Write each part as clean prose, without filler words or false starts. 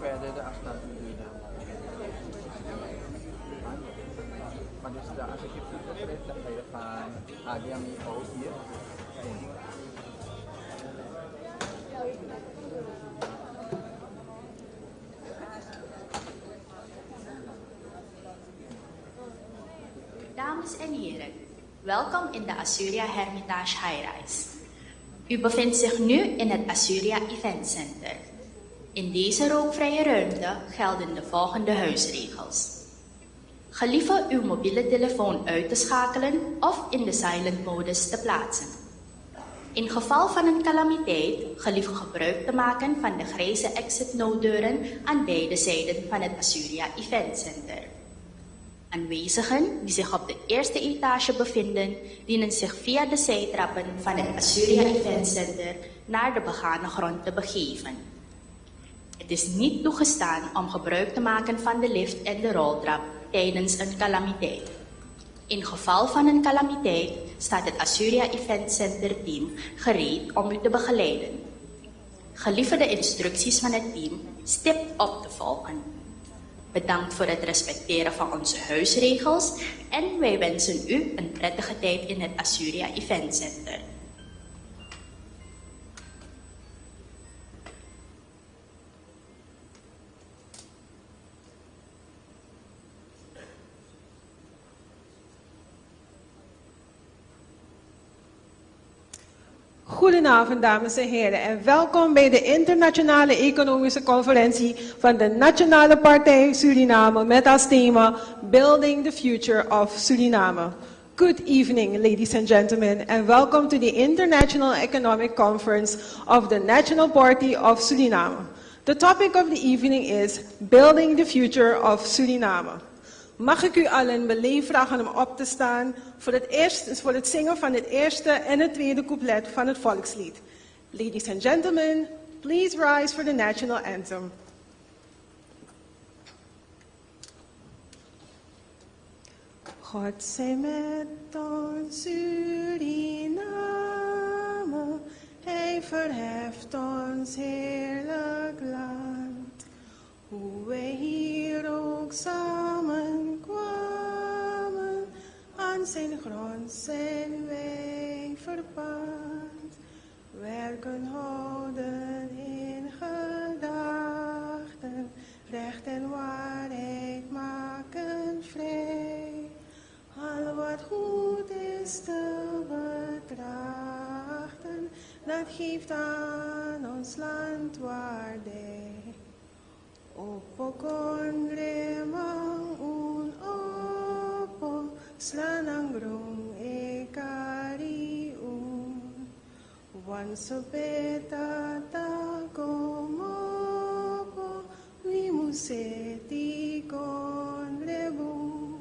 verder de afstand doen. Maar dus als ik je goed begrijp, dan ga je van HDMI ook hier. Dames en heren, welkom in de Assuria Hermitage High-Rise. U bevindt zich nu in het Assuria Event Center. In deze rookvrije ruimte gelden de volgende huisregels. Gelieve uw mobiele telefoon uit te schakelen of in de silent modus te plaatsen. In geval van een calamiteit gelieve gebruik te maken van de grijze exit nooddeuren aan beide zijden van het Assuria Event Center. Aanwezigen die zich op de eerste etage bevinden, dienen zich via de zijtrappen van het Assuria Event Center naar de begane grond te begeven. Het is niet toegestaan om gebruik te maken van de lift en de roltrap tijdens een calamiteit. In geval van een calamiteit staat het Assuria Event Center team gereed om u te begeleiden. Gelieve de instructies van het team stipt op te volgen. Bedankt voor het respecteren van onze huisregels en wij wensen u een prettige tijd in het Assuria Event Center. Goedenavond, dames en heren, en welkom bij de Internationale Economische Conferentie van de Nationale Partij Suriname met als thema Building the Future of Suriname. Good evening, ladies and gentlemen, and welcome to the International Economic Conference of the National Party of Suriname. The topic of the evening is Building the Future of Suriname. Mag ik u allen beleefd vragen om op te staan voor het zingen van het eerste en het tweede couplet van het volkslied. Ladies and gentlemen, please rise for the national anthem. God zij met ons Suriname, Hij verheft ons heerlijk land. Hoe wij hier ook samenkwamen, aan zijn grond zijn wij verpand. Werken houden in gedachten, recht en waarheid maken vrij. Al wat goed is te betrachten, dat geeft aan ons land waardij. Opo kondremang un opo, slanangrong ekari un. Wansopeta takomopo, wimuseti kondrebu.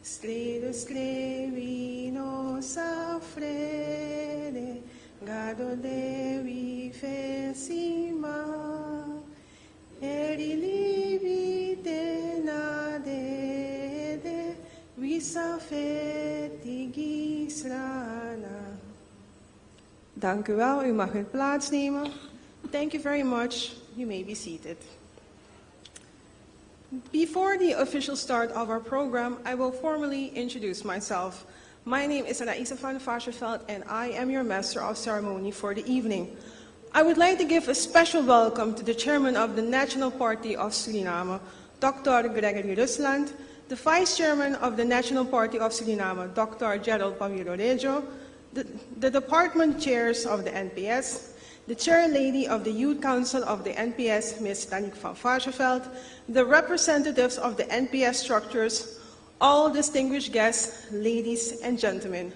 Strede strevino sa frede, gado devi fesima. Eri libite nadede, visa feti gislana. Dank u wel, u mag plaatsnemen. Thank you very much. You may be seated. Before the official start of our program, I will formally introduce myself. My name is Anaïsa van Varsjeveld and I am your Master of Ceremony for the evening. I would like to give a special welcome to the Chairman of the National Party of Suriname, Dr. Gregory Rusland, the Vice Chairman of the National Party of Suriname, Dr. Gerald Pamiro-Reggio, the Department Chairs of the NPS, the Chair Lady of the Youth Council of the NPS, Ms. Danique van Varsjeveld, the representatives of the NPS structures, all distinguished guests, ladies and gentlemen.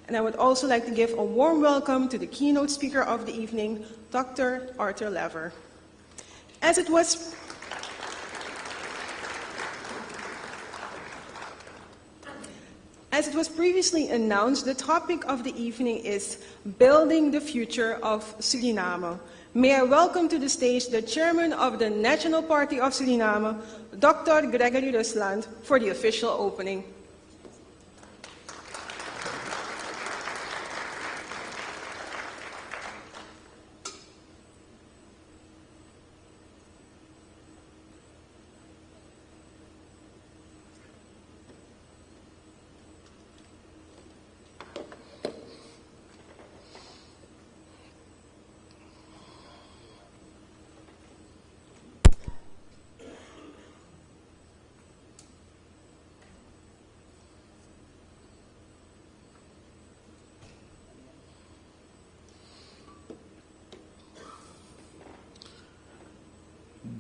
And I would also like to give a warm welcome to the keynote speaker of the evening, Dr. Arthur Laffer. As it was previously announced, the topic of the evening is Building the Future of Suriname. May I welcome to the stage the Chairman of the National Party of Suriname, Dr. Gregory Rusland, for the official opening.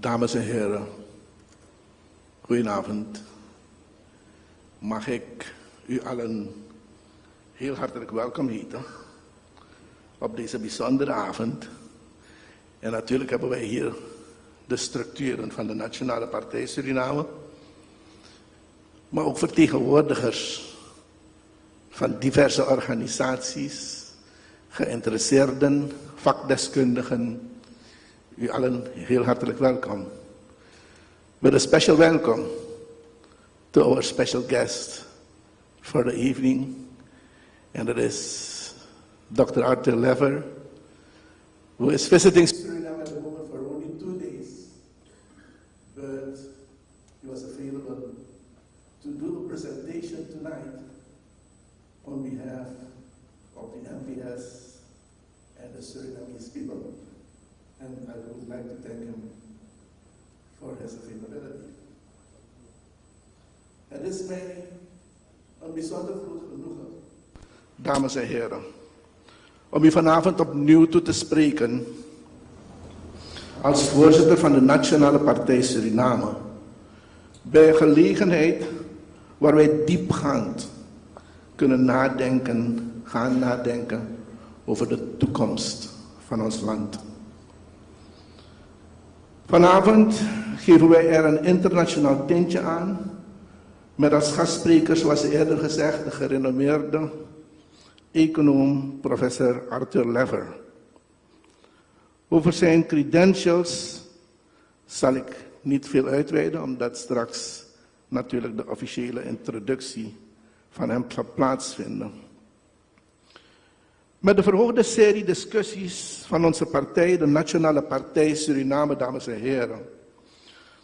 Dames en heren, goedenavond. Mag ik u allen heel hartelijk welkom heten op deze bijzondere avond. En natuurlijk hebben wij hier de structuren van de Nationale Partij Suriname, maar ook vertegenwoordigers van diverse organisaties, geïnteresseerden, vakdeskundigen. U allen heel hartelijk welkom. With a special welcome to our special guest for the evening, and that is Dr. Arthur Laffer, who is visiting Suriname at the moment for only 2 days, but he was available to do the presentation tonight on behalf of the NPS and the Surinamese people. And I would like to thank him for his availability. Het is mij een bijzonder groot genoegen, dames en heren, om u vanavond opnieuw toe te spreken als voorzitter van de Nationale Partij Suriname, bij een gelegenheid waar wij diepgaand kunnen gaan nadenken over de toekomst van ons land. Vanavond geven wij er een internationaal tintje aan, met als gastsprekers, zoals eerder gezegd, de gerenommeerde econoom professor Arthur Laffer. Over zijn credentials zal ik niet veel uitweiden, omdat straks natuurlijk de officiële introductie van hem zal plaatsvinden. Met de verhoogde serie discussies van onze partij, de Nationale Partij Suriname, dames en heren,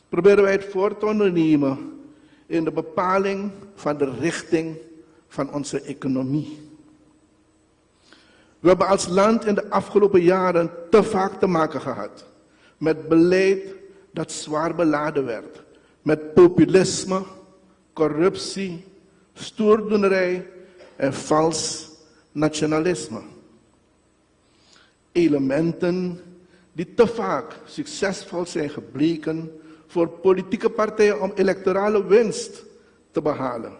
proberen wij het voor te ondernemen in de bepaling van de richting van onze economie. We hebben als land in de afgelopen jaren te vaak te maken gehad met beleid dat zwaar beladen werd met populisme, corruptie, stoerdoenerij en vals nationalisme. Elementen die te vaak succesvol zijn gebleken voor politieke partijen om electorale winst te behalen,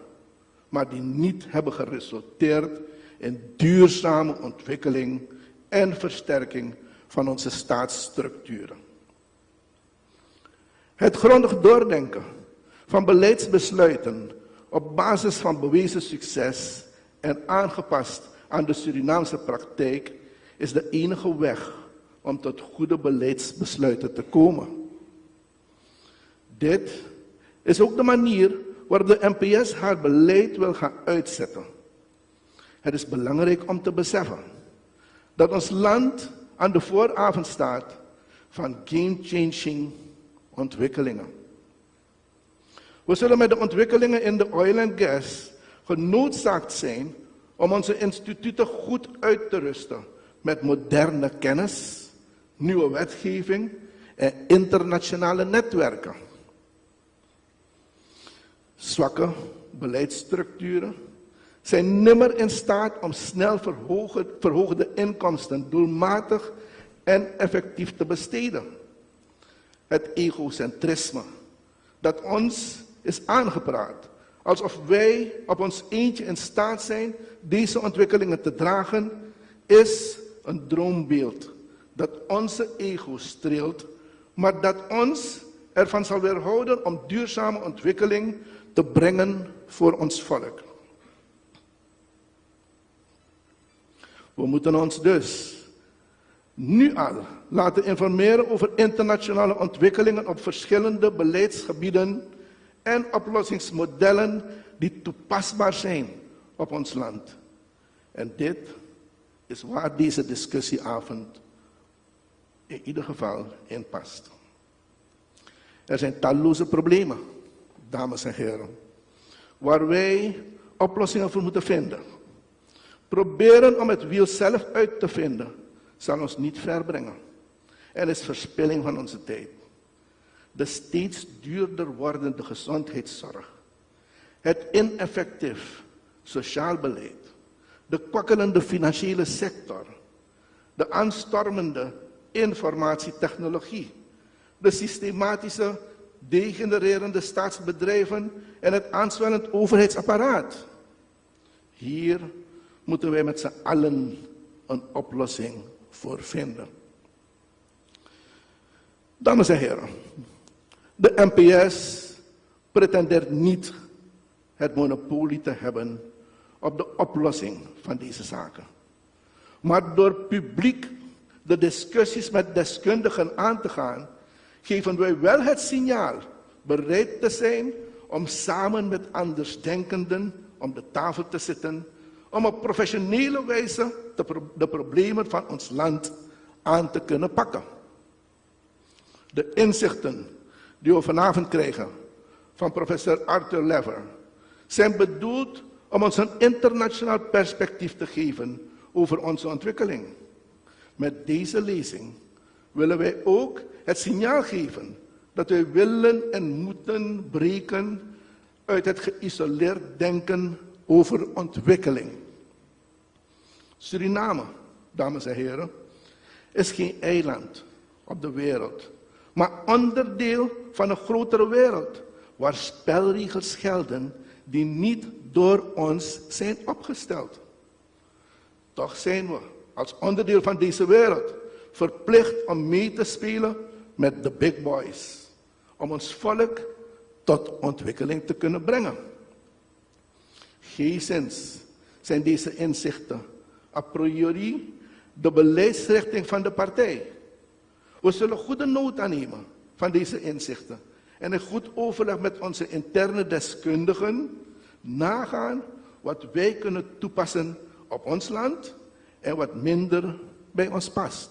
maar die niet hebben geresulteerd in duurzame ontwikkeling en versterking van onze staatsstructuren. Het grondig doordenken van beleidsbesluiten op basis van bewezen succes en aangepast aan de Surinaamse praktijk is de enige weg om tot goede beleidsbesluiten te komen. Dit is ook de manier waarop de NPS haar beleid wil gaan uitzetten. Het is belangrijk om te beseffen dat ons land aan de vooravond staat van game-changing ontwikkelingen. We zullen met de ontwikkelingen in de oil en gas genoodzaakt zijn om onze instituten goed uit te rusten met moderne kennis, nieuwe wetgeving en internationale netwerken. Zwakke beleidsstructuren zijn nimmer in staat om snel verhoogde inkomsten doelmatig en effectief te besteden. Het egocentrisme dat ons is aangepraat, alsof wij op ons eentje in staat zijn deze ontwikkelingen te dragen, is een droombeeld dat onze ego streelt, maar dat ons ervan zal weerhouden om duurzame ontwikkeling te brengen voor ons volk. We moeten ons dus nu al laten informeren over internationale ontwikkelingen op verschillende beleidsgebieden en oplossingsmodellen die toepasbaar zijn op ons land. En dit is waar deze discussieavond in ieder geval in past. Er zijn talloze problemen, dames en heren, waar wij oplossingen voor moeten vinden. Proberen om het wiel zelf uit te vinden zal ons niet ver brengen en is verspilling van onze tijd. De steeds duurder wordende gezondheidszorg, het ineffectief sociaal beleid, de kwakkelende financiële sector, de aanstormende informatietechnologie, de systematische degenererende staatsbedrijven en het aanzwellend overheidsapparaat. Hier moeten wij met z'n allen een oplossing voor vinden. Dames en heren, de NPS pretendeert niet het monopolie te hebben op de oplossing van deze zaken. Maar door publiek de discussies met deskundigen aan te gaan, geven wij wel het signaal bereid te zijn om samen met andersdenkenden om de tafel te zitten, om op professionele wijze de problemen van ons land aan te kunnen pakken. De inzichten die we vanavond krijgen van professor Arthur Laffer zijn bedoeld om ons een internationaal perspectief te geven over onze ontwikkeling. Met deze lezing willen wij ook het signaal geven dat wij willen en moeten breken uit het geïsoleerd denken over ontwikkeling. Suriname, dames en heren, is geen eiland op de wereld, maar onderdeel van een grotere wereld, waar spelregels gelden die niet door ons zijn opgesteld. Toch zijn we als onderdeel van deze wereld verplicht om mee te spelen met de big boys, om ons volk tot ontwikkeling te kunnen brengen. Geenszins zijn deze inzichten a priori de beleidsrichting van de partij. We zullen goede nota nemen van deze inzichten en in goed overleg met onze interne deskundigen nagaan wat wij kunnen toepassen op ons land en wat minder bij ons past.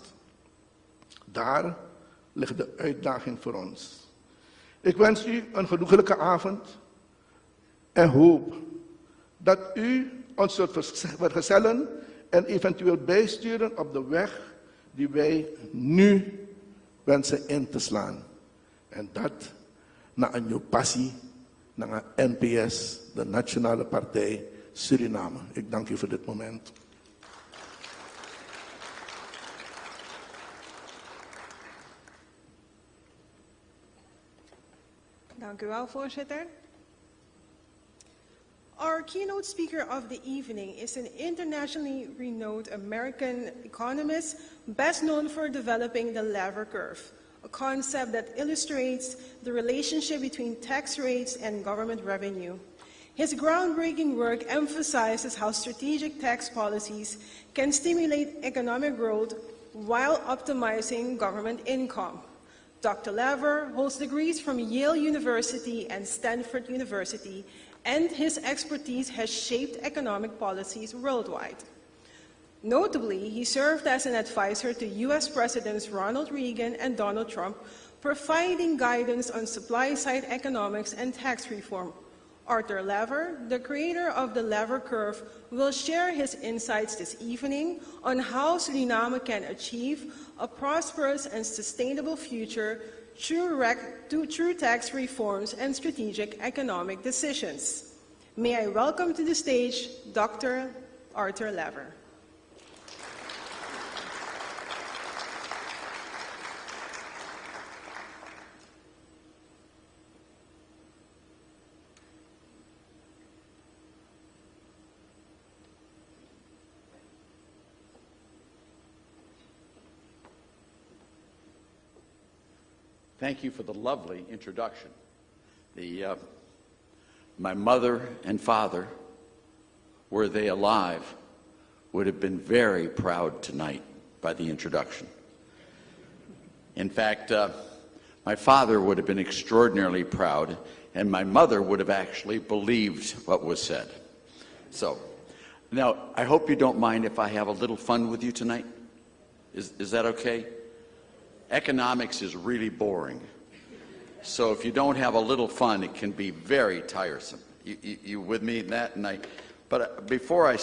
Daar ligt de uitdaging voor ons. Ik wens u een genoeglijke avond en hoop dat u ons zult vergezellen en eventueel bijsturen op de weg die wij nu wensen in te slaan. En dat naar een nieuwe passie, naar een NPS, de Nationale Partij Suriname. Ik dank u voor dit moment. Dank u wel, voorzitter. Our keynote speaker of the evening is an internationally renowned American economist, best known for developing the Laffer curve, a concept that illustrates the relationship between tax rates and government revenue. His groundbreaking work emphasizes how strategic tax policies can stimulate economic growth while optimizing government income. Dr. Laffer holds degrees from Yale University and Stanford University, and his expertise has shaped economic policies worldwide. Notably, he served as an advisor to U.S. Presidents Ronald Reagan and Donald Trump, providing guidance on supply-side economics and tax reform. Arthur Laffer, the creator of the Laffer curve, will share his insights this evening on how Suriname can achieve a prosperous and sustainable future through tax reforms and strategic economic decisions. May I welcome to the stage Dr. Arthur Laffer. Thank you for the lovely introduction. My mother and father, were they alive, would have been very proud tonight by the introduction. In fact, my father would have been extraordinarily proud, and my mother would have actually believed what was said. So, now, I hope you don't mind if I have a little fun with you tonight. Is that okay? Economics is really boring. So if you don't have a little fun, it can be very tiresome. You with me in that? But before I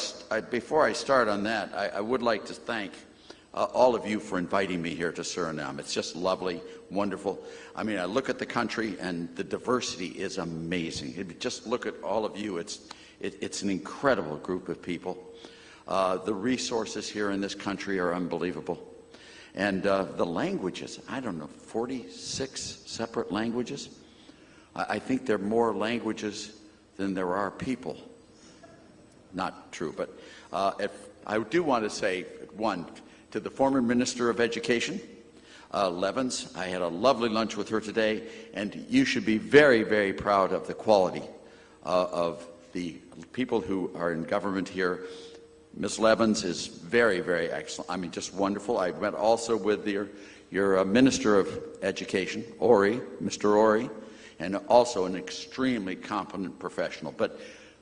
start on that, I would like to thank all of you for inviting me here to Suriname. It's just lovely, wonderful. I mean, I look at the country and the diversity is amazing. Just look at all of you. It's an incredible group of people. The resources here in this country are unbelievable. And the languages, I don't know, 46 separate languages? I think there are more languages than there are people. Not true, but I do want to say, one, to the former Minister of Education, Levens. I had a lovely lunch with her today, and you should be very, very proud of the quality of the people who are in government here. Ms. Levens is very, very excellent. I mean, just wonderful. I met also with your Minister of Education, Mr. Ori, and also an extremely competent professional. But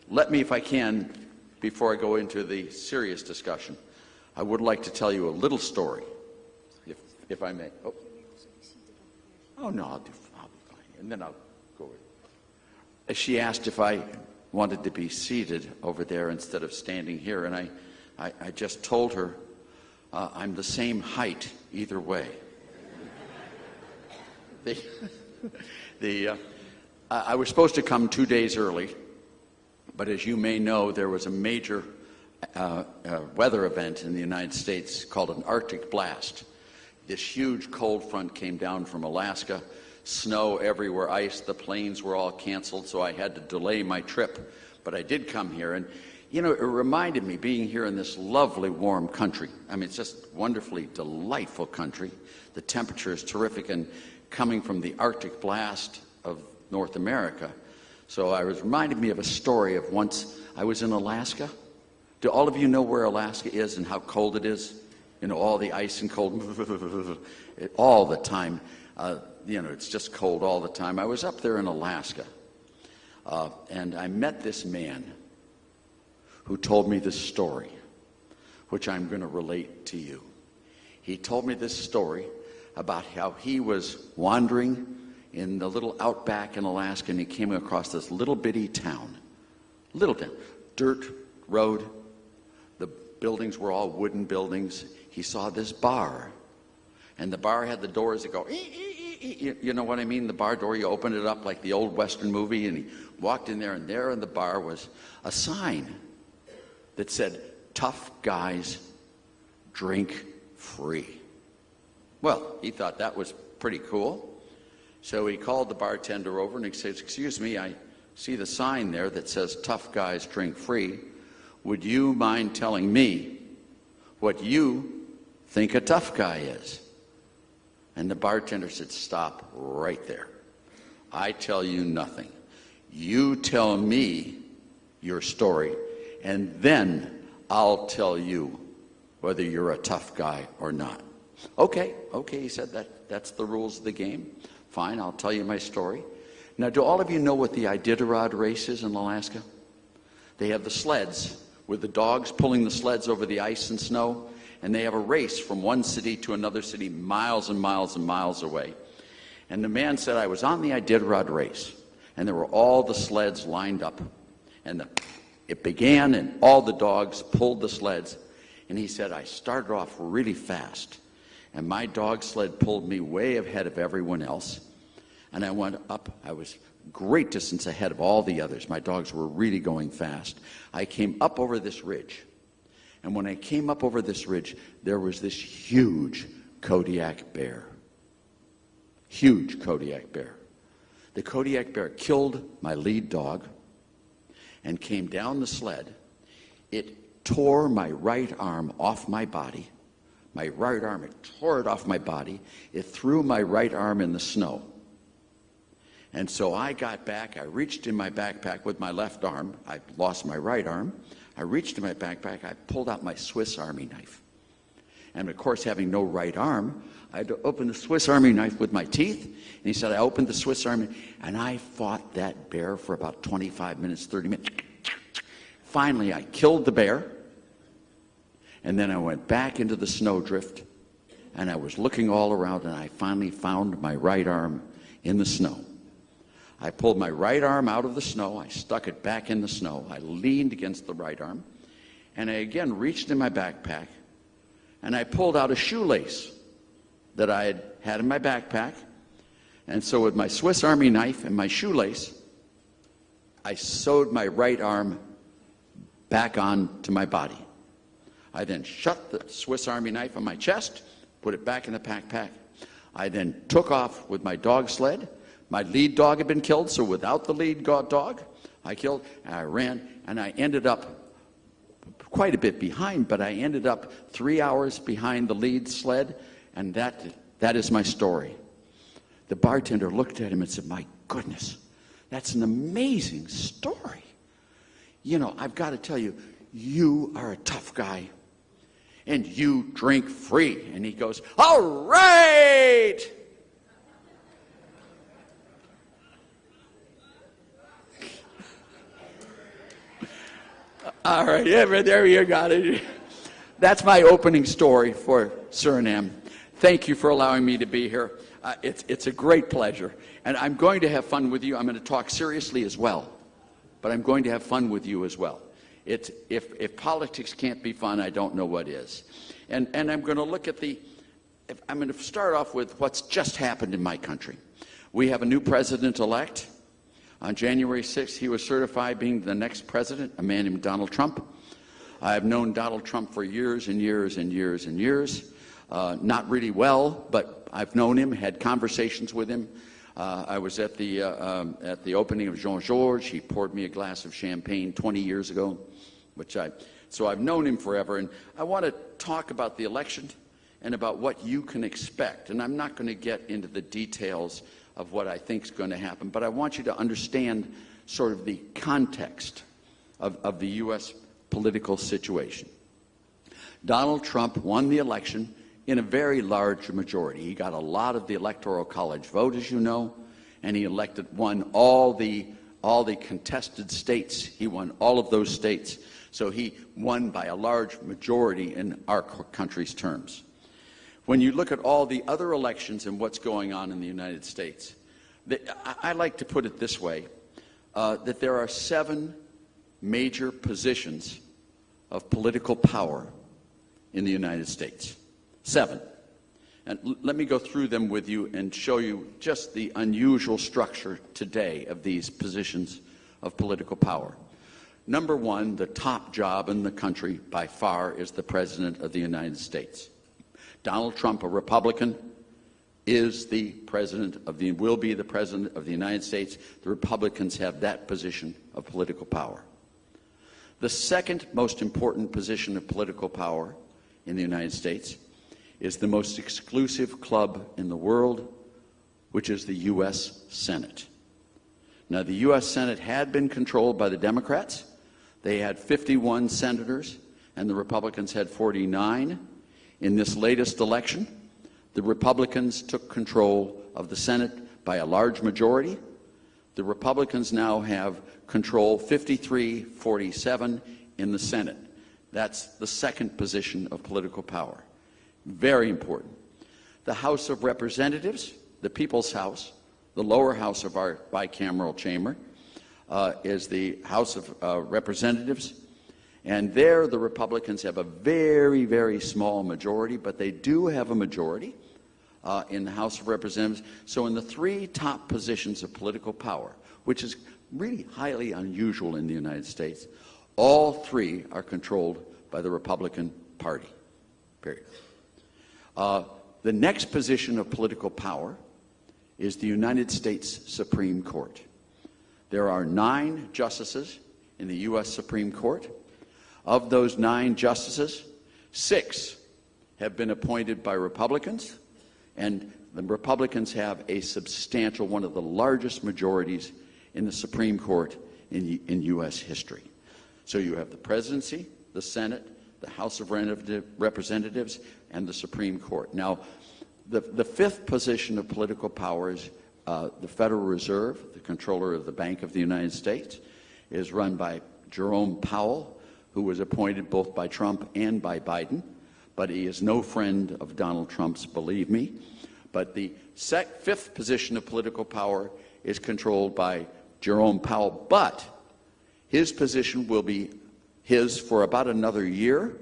let me, if I can, before I go into the serious discussion, I would like to tell you a little story, if I may. Oh no, I'll be fine, and then I'll go over. She asked if I wanted to be seated over there instead of standing here, and I just told her I'm the same height either way. I was supposed to come 2 days early, but as you may know, there was a major weather event in the United States called an Arctic blast. This huge cold front came down from Alaska, snow everywhere, ice, the planes were all canceled, so I had to delay my trip. But I did come here, and you know, it reminded me, being here in this lovely warm country. I mean, it's just wonderfully delightful country. The temperature is terrific, and coming from the Arctic blast of North America. So I was reminded me of a story of once I was in Alaska. Do all of you know where Alaska is and how cold it is? You know, all the ice and cold, all the time. You know, it's just cold all the time. I was up there in Alaska, and I met this man who told me this story, which I'm going to relate to you. He told me this story about how he was wandering in the little outback in Alaska, and he came across this little bitty town, dirt road. The buildings were all wooden buildings. He saw this bar, and the bar had the doors that go, you know what I mean? The bar door, you open it up like the old Western movie, and he walked in there, and there in the bar was a sign that said, "Tough guys drink free." Well, he thought that was pretty cool. So he called the bartender over and he says, "Excuse me, I see the sign there that says tough guys drink free. Would you mind telling me what you think a tough guy is?" And the bartender said, "Stop right there. I tell you nothing. You tell me your story, and then I'll tell you whether you're a tough guy or not." Okay, he said, that's the rules of the game. Fine, I'll tell you my story. Now, do all of you know what the Iditarod race is in Alaska? They have the sleds with the dogs pulling the sleds over the ice and snow, and they have a race from one city to another city, miles and miles and miles away. And the man said, "I was on the Iditarod race, and there were all the sleds lined up, and it began, and all the dogs pulled the sleds." And he said, "I started off really fast, and my dog sled pulled me way ahead of everyone else. And I went up, I was great distance ahead of all the others. My dogs were really going fast. I came up over this ridge. And when I came up over this ridge, there was this huge Kodiak bear. Huge Kodiak bear. The Kodiak bear killed my lead dog and came down the sled. It tore my right arm off my body. My right arm, it tore it off my body. It threw my right arm in the snow. And so I got back, I reached in my backpack with my left arm. I lost my right arm. I reached in my backpack, I pulled out my Swiss Army knife. And of course, having no right arm, I had to open the Swiss Army knife with my teeth. And he said, I opened the Swiss Army, and I fought that bear for about 25 minutes, 30 minutes. Finally, I killed the bear. And then I went back into the snowdrift, and I was looking all around, and I finally found my right arm in the snow. I pulled my right arm out of the snow. I stuck it back in the snow. I leaned against the right arm, and I again reached in my backpack, and I pulled out a shoelace that I had in my backpack. And so with my Swiss Army knife and my shoelace, I sewed my right arm back on to my body. I then shut the Swiss Army knife on my chest, put it back in the backpack. I then took off with my dog sled. My lead dog had been killed, so without the lead dog, I killed, and I ran, and I ended up quite a bit behind, but I ended up 3 hours behind the lead sled, and that is my story. The bartender looked at him and said, "My goodness, that's an amazing story. You know, I've got to tell you, you are a tough guy, and you drink free." And he goes, "All right!" All right, yeah, there you got it. That's my opening story for Suriname. Thank you for allowing me to be here. It's a great pleasure. And I'm going to have fun with you. I'm going to talk seriously as well, but I'm going to have fun with you as well. If politics can't be fun, I don't know what is. And I'm going to look at I'm going to start off with what's just happened in my country. We have a new president-elect. On January 6th, he was certified being the next president, a man named Donald Trump. I have known Donald Trump for years and years and years and years. Not really well, but I've known him, had conversations with him. I was at the opening of Jean Georges. He poured me a glass of champagne 20 years ago, so I've known him forever. And I want to talk about the election and about what you can expect. And I'm not going to get into the details of what I think is going to happen, but I want you to understand sort of the context of the U.S. political situation. Donald Trump won the election in a very large majority. He got a lot of the Electoral College vote, as you know, and he won all the contested states. He won all of those states. So he won by a large majority in our country's terms. When you look at all the other elections and what's going on in the United States, I like to put it this way, that there are 7 major positions of political power in the United States. 7. And let me go through them with you and show you just the unusual structure today of these positions of political power. Number 1, the top job in the country by far is the President of the United States. Donald Trump, a Republican, is the will be the President of the United States. The Republicans have that position of political power. The second most important position of political power in the United States is the most exclusive club in the world, which is the U.S. Senate. Now, the U.S. Senate had been controlled by the Democrats. They had 51 senators, and the Republicans had 49. In this latest election, the Republicans took control of the Senate by a large majority. The Republicans now have control 53-47 in the Senate. That's the second position of political power. Very important. The House of Representatives, the People's House, the lower house of our bicameral chamber, is the House of Representatives. And there the Republicans have a very, very small majority, but they do have a majority in the House of Representatives. So in the 3 top positions of political power, which is really highly unusual in the United States, all 3 are controlled by the Republican Party, period. The next position of political power is the United States Supreme Court. There are 9 justices in the U.S. Supreme Court. Of those 9 justices, 6 have been appointed by Republicans, and the Republicans have a substantial, one of the largest majorities in the Supreme Court in U.S. history. So you have the presidency, the Senate, the House of Representatives, and the Supreme Court. Now, the 5th position of political power is the Federal Reserve, the controller of the Bank of the United States, is run by Jerome Powell, who was appointed both by Trump and by Biden, but he is no friend of Donald Trump's, believe me. But the 5th position of political power is controlled by Jerome Powell, but his position will be his for about another year,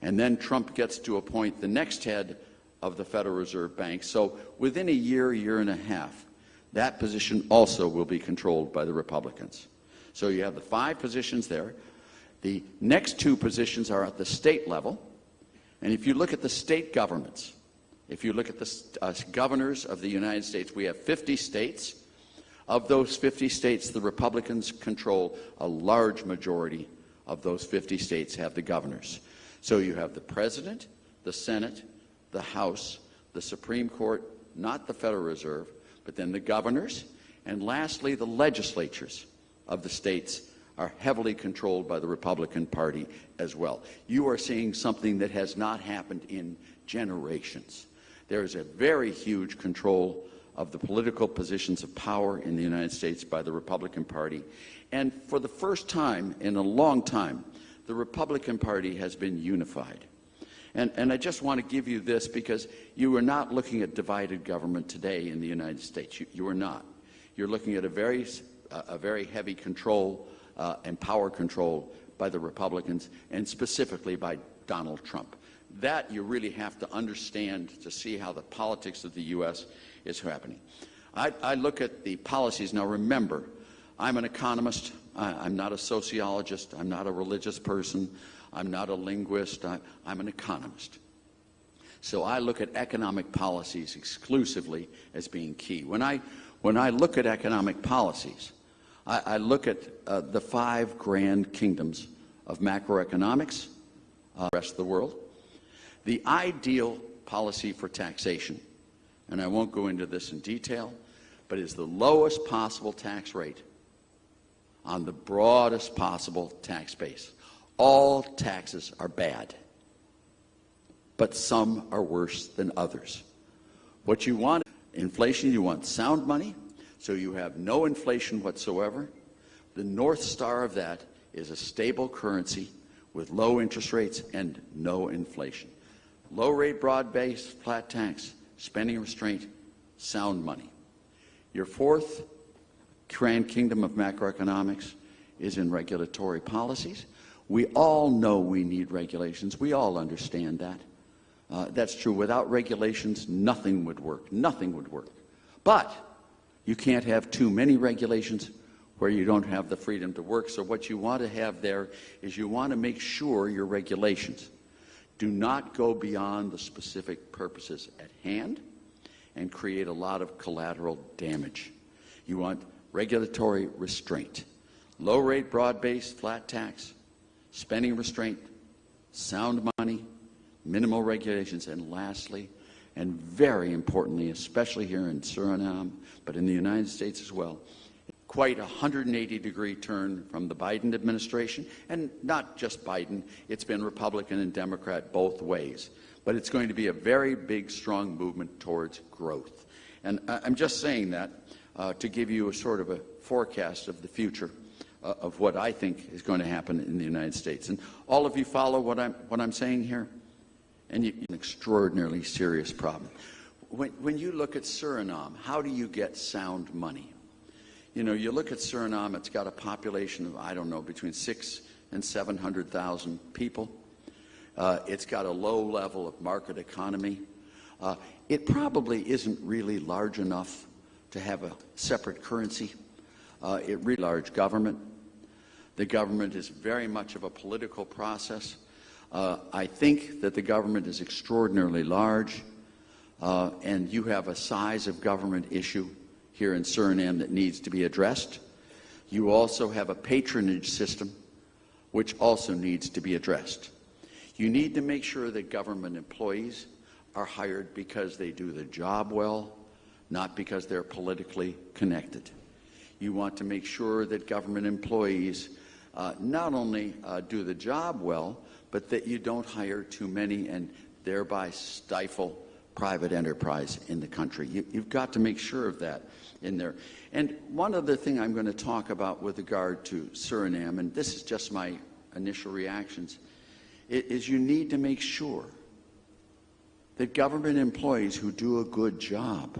and then Trump gets to appoint the next head of the Federal Reserve Bank. So within a year, year and a half, that position also will be controlled by the Republicans. So you have the 5 positions there. The next 2 positions are at the state level. And if you look at the state governments, if you look at the governors of the United States, we have 50 states. Of those 50 states, the Republicans control a large majority of those 50 states have the governors. So you have the President, the Senate, the House, the Supreme Court, not the Federal Reserve, but then the governors, and lastly, the legislatures of the states are heavily controlled by the Republican Party as well. You are seeing something that has not happened in generations. There is a very huge control of the political positions of power in the United States by the Republican Party. And for the first time in a long time, the Republican Party has been unified. And I just want to give you this because you are not looking at divided government today in the United States. You are not. You're looking at a very heavy control and power control by the Republicans, and specifically by Donald Trump. That you really have to understand to see how the politics of the U.S. is happening. I look at the policies. Now remember, I'm an economist. I'm not a sociologist. I'm not a religious person. I'm not a linguist. I'm an economist. So I look at economic policies exclusively as being key. When I look at economic policies, I look at the 5 grand kingdoms of macroeconomics, the rest of the world. The ideal policy for taxation, and I won't go into this in detail, but is the lowest possible tax rate on the broadest possible tax base. All taxes are bad, but some are worse than others. What you want, inflation, you want sound money, so you have no inflation whatsoever. The North Star of that is a stable currency with low interest rates and no inflation. Low rate, broad-based, flat tax, spending restraint, sound money. Your 4th grand kingdom of macroeconomics is in regulatory policies. We all know we need regulations. We all understand that. That's true. Without regulations, nothing would work. Nothing would work. But you can't have too many regulations where you don't have the freedom to work. So what you want to have there is you want to make sure your regulations do not go beyond the specific purposes at hand and create a lot of collateral damage. You want regulatory restraint. Low rate, broad-based, flat tax, spending restraint, sound money, minimal regulations, and lastly, and very importantly, especially here in Suriname, but in the United States as well, quite a 180-degree turn from the Biden administration, and not just Biden, it's been Republican and Democrat both ways. But it's going to be a very big, strong movement towards growth. And I'm just saying that to give you a sort of a forecast of the future of what I think is going to happen in the United States. And all of you follow what I'm saying here? And an extraordinarily serious problem. When you look at Suriname, how do you get sound money? You know, you look at Suriname, it's got a population of, I don't know, between 600,000 and 700,000 people. It's got a low level of market economy. It probably isn't really large enough to have a separate currency. It really large government. The government is very much of a political process. I think that the government is extraordinarily large, and you have a size of government issue here in Suriname that needs to be addressed. You also have a patronage system, which also needs to be addressed. You need to make sure that government employees are hired because they do the job well, not because they're politically connected. You want to make sure that government employees not only do the job well, but that you don't hire too many and thereby stifle private enterprise in the country. You've got to make sure of that in there. And one other thing I'm going to talk about with regard to Suriname, and this is just my initial reactions, is you need to make sure that government employees who do a good job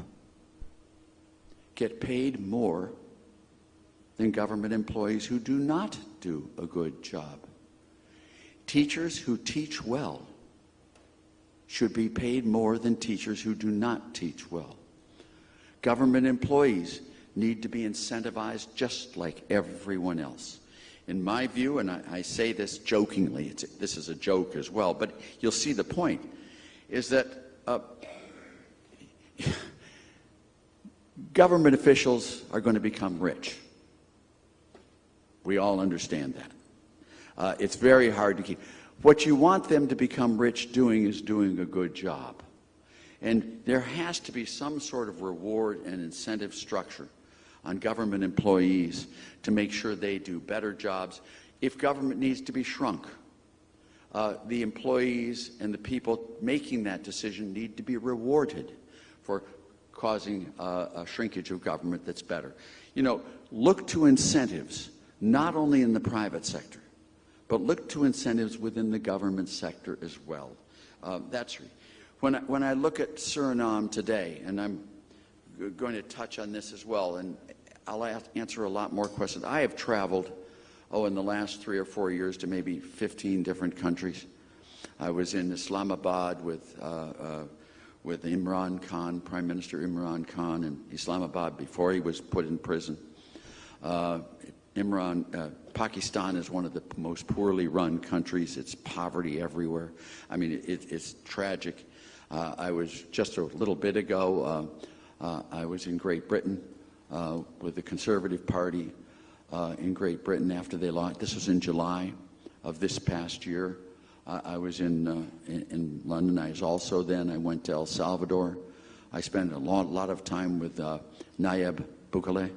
get paid more than government employees who do not do a good job. Teachers who teach well should be paid more than teachers who do not teach well. Government employees need to be incentivized just like everyone else. In my view, and I say this jokingly, this is a joke as well, but you'll see the point, is that government officials are going to become rich. We all understand that. It's very hard to keep. What you want them to become rich doing is doing a good job. And there has to be some sort of reward and incentive structure on government employees to make sure they do better jobs. If government needs to be shrunk, the employees and the people making that decision need to be rewarded for causing a shrinkage of government that's better. You know, look to incentives, not only in the private sector, but look to incentives within the government sector as well. That's when I look at Suriname today, and I'm going to touch on this as well, and I'll answer a lot more questions. I have traveled, in the last 3 or 4 years to maybe 15 different countries. I was in Islamabad with Imran Khan, Prime Minister Imran Khan, in Islamabad before he was put in prison. Imran, Pakistan is one of the most poorly run countries. It's poverty everywhere. I mean, it's tragic. I was just a little bit ago, I was in Great Britain with the Conservative Party in Great Britain after they lost. This was in July of this past year. I was in London. I was also then, I went to El Salvador. I spent a lot of time with Nayib Bukele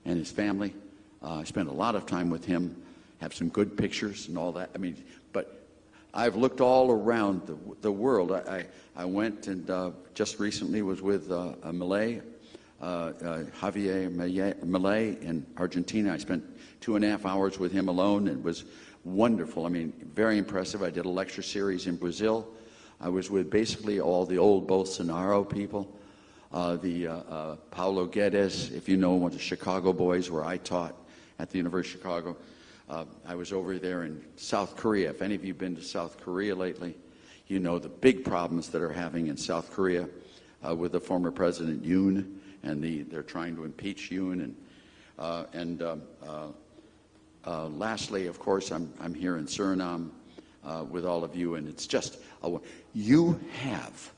and his family. I spent a lot of time with him, have some good pictures and all that. I mean, but I've looked all around the world. I went and just recently was with a Malay, Javier Malay in Argentina. I spent 2.5 hours with him alone. It was wonderful. I mean, very impressive. I did a lecture series in Brazil. I was with basically all the old Bolsonaro people. Paulo Guedes, if you know, one of the Chicago boys where I taught at the University of Chicago. I was over there in South Korea. If any of you have been to South Korea lately, you know the big problems that are having in South Korea with the former President Yoon, and they're trying to impeach Yoon. Lastly, of course, I'm here in Suriname with all of you, and it's just, you have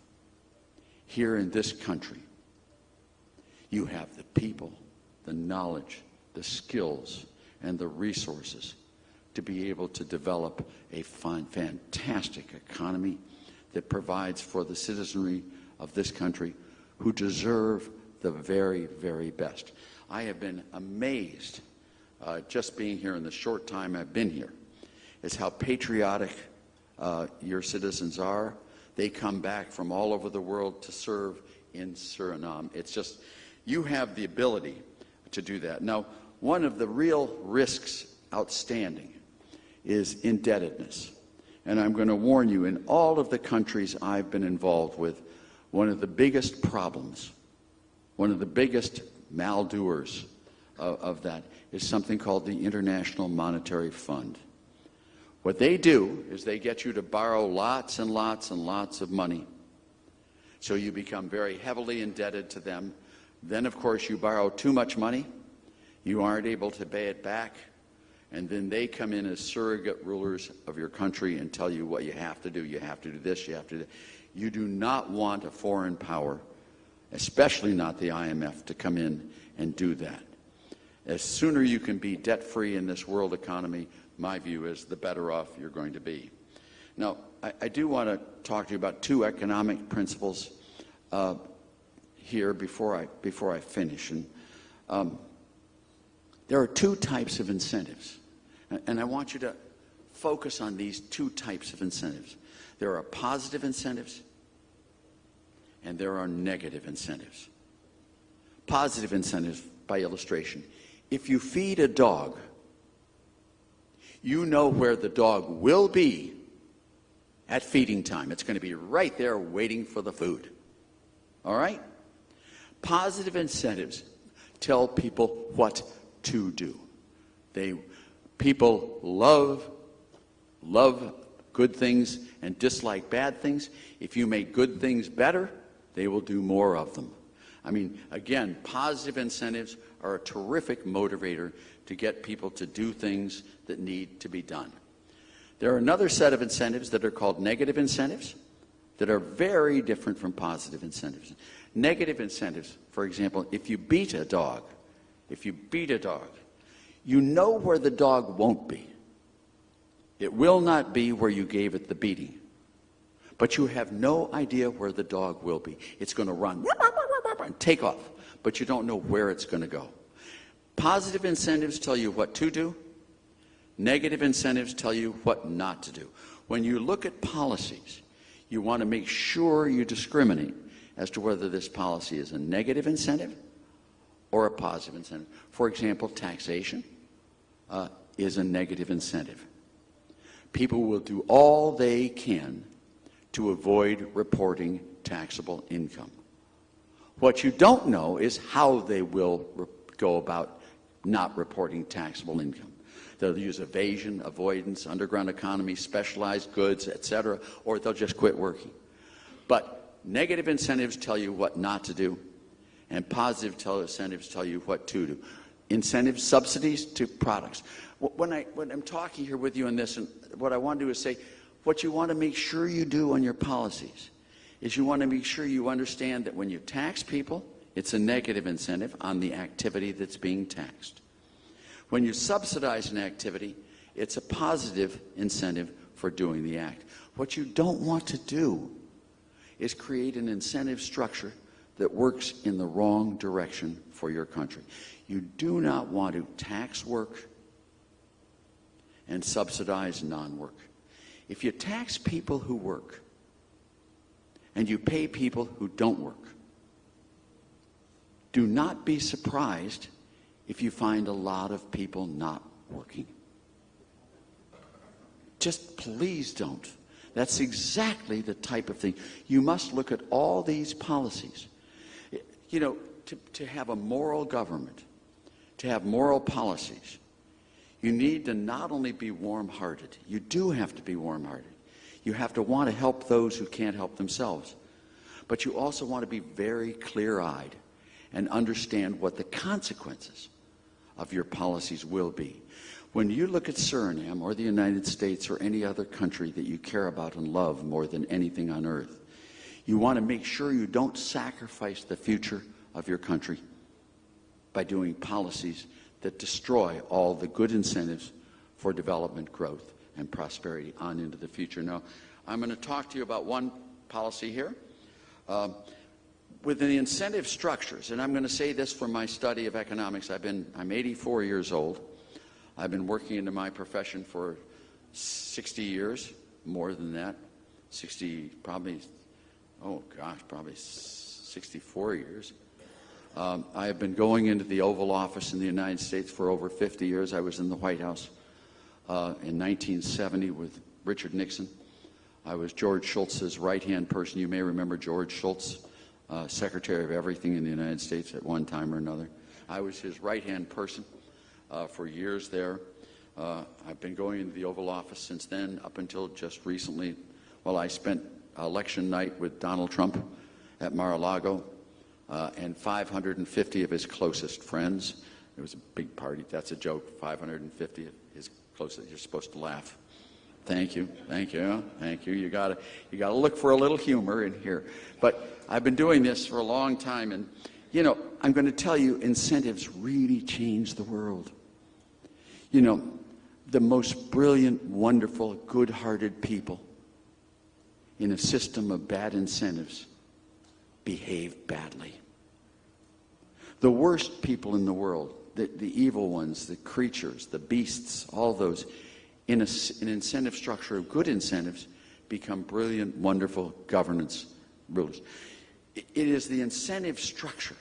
here in this country, you have the people, the knowledge, the skills, and the resources to be able to develop a fantastic economy that provides for the citizenry of this country who deserve the very, very best. I have been amazed just being here in the short time I've been here is how patriotic your citizens are. They come back from all over the world to serve in Suriname. It's just, you have the ability to do that. Now, one of the real risks outstanding is indebtedness. And I'm going to warn you, in all of the countries I've been involved with, one of the biggest problems, one of the biggest maldoers of that is something called the International Monetary Fund. What they do is they get you to borrow lots and lots and lots of money. So you become very heavily indebted to them. Then, of course, you borrow too much money. You aren't able to pay it back. And then they come in as surrogate rulers of your country and tell you what you have to do. You have to do this, you have to do that. You do not want a foreign power, especially not the IMF, to come in and do that. As sooner you can be debt-free in this world economy, my view is the better off you're going to be. Now, I do want to talk to you about two economic principles here before I finish. And there are two types of incentives, and I want you to focus on these two types of incentives. There are positive incentives, and there are negative incentives. Positive incentives, by illustration. If you feed a dog, you know where the dog will be at feeding time. It's going to be right there waiting for the food. All right? Positive incentives tell people what to do. People love good things and dislike bad things. If you make good things better, they will do more of them. I mean, again, positive incentives are a terrific motivator to get people to do things that need to be done. There are another set of incentives that are called negative incentives that are very different from positive incentives. Negative incentives, for example, if you beat a dog, you know where the dog won't be. It will not be where you gave it the beating. But you have no idea where the dog will be. It's going to run and take off, but you don't know where it's going to go. Positive incentives tell you what to do. Negative incentives tell you what not to do. When you look at policies, you want to make sure you discriminate as to whether this policy is a negative incentive or a positive incentive. For example, taxation is a negative incentive. People will do all they can to avoid reporting taxable income. What you don't know is how they will go about not reporting taxable income. They'll use evasion, avoidance, underground economy, specialized goods, etc., or they'll just quit working. But negative incentives tell you what not to do, and positive incentives tell you what to do. incentive subsidies to products. When I'm talking here with you on this, and what I want to do is say, what you want to make sure you do on your policies is you want to make sure you understand that when you tax people, it's a negative incentive on the activity that's being taxed. When you subsidize an activity, it's a positive incentive for doing the act. What you don't want to do is create an incentive structure that works in the wrong direction for your country. You do not want to tax work and subsidize non-work. If you tax people who work and you pay people who don't work, do not be surprised if you find a lot of people not working. Just please don't. That's exactly the type of thing. You must look at all these policies. You know, to have a moral government, to have moral policies, you need to not only be warm-hearted, you do have to be warm-hearted. You have to want to help those who can't help themselves. But you also want to be very clear-eyed and understand what the consequences of your policies will be. When you look at Suriname or the United States or any other country that you care about and love more than anything on earth, you want to make sure you don't sacrifice the future of your country by doing policies that destroy all the good incentives for development, growth, and prosperity on into the future. Now, I'm going to talk to you about one policy here. Within the incentive structures, and I'm going to say this from my study of economics, I'm 84 years old. I've been working into my profession for 60 years, more than that, 60, probably, oh gosh, probably 64 years. I have been going into the Oval Office in the United States for over 50 years. I was in the White House in 1970 with Richard Nixon. I was George Shultz's right-hand person. You may remember George Shultz, Secretary of Everything in the United States at one time or another. I was his right-hand person for years there. I've been going into the Oval Office since then, up until just recently. Well, I spent election night with Donald Trump at Mar-a-Lago and 550 of his closest friends. It was a big party. That's a joke. 550 of his closest. You're supposed to laugh. Thank you, thank you, thank you. You gotta look for a little humor in here. But I've been doing this for a long time, and you know, I'm going to tell you, incentives really change the world. You know, the most brilliant, wonderful, good-hearted people in a system of bad incentives behave badly. The worst people in the world, the evil ones, the creatures, the beasts, all those, in an incentive structure of good incentives, become brilliant, wonderful governance rulers. It is the incentive structure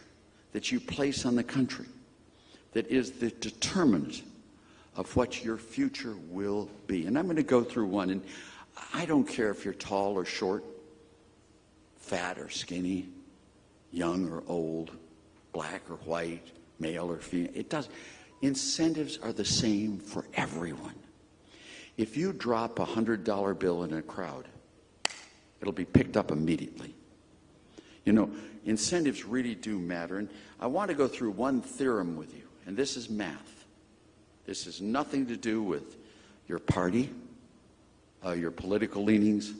that you place on the country that is the determinant of what your future will be. And I'm going to go through one, and I don't care if you're tall or short, fat or skinny, young or old, black or white, male or female. It does. Incentives are the same for everyone. If you drop a $100 bill in a crowd, it'll be picked up immediately. You know, incentives really do matter. And I want to go through one theorem with you, and this is math. This has nothing to do with your party, your political leanings,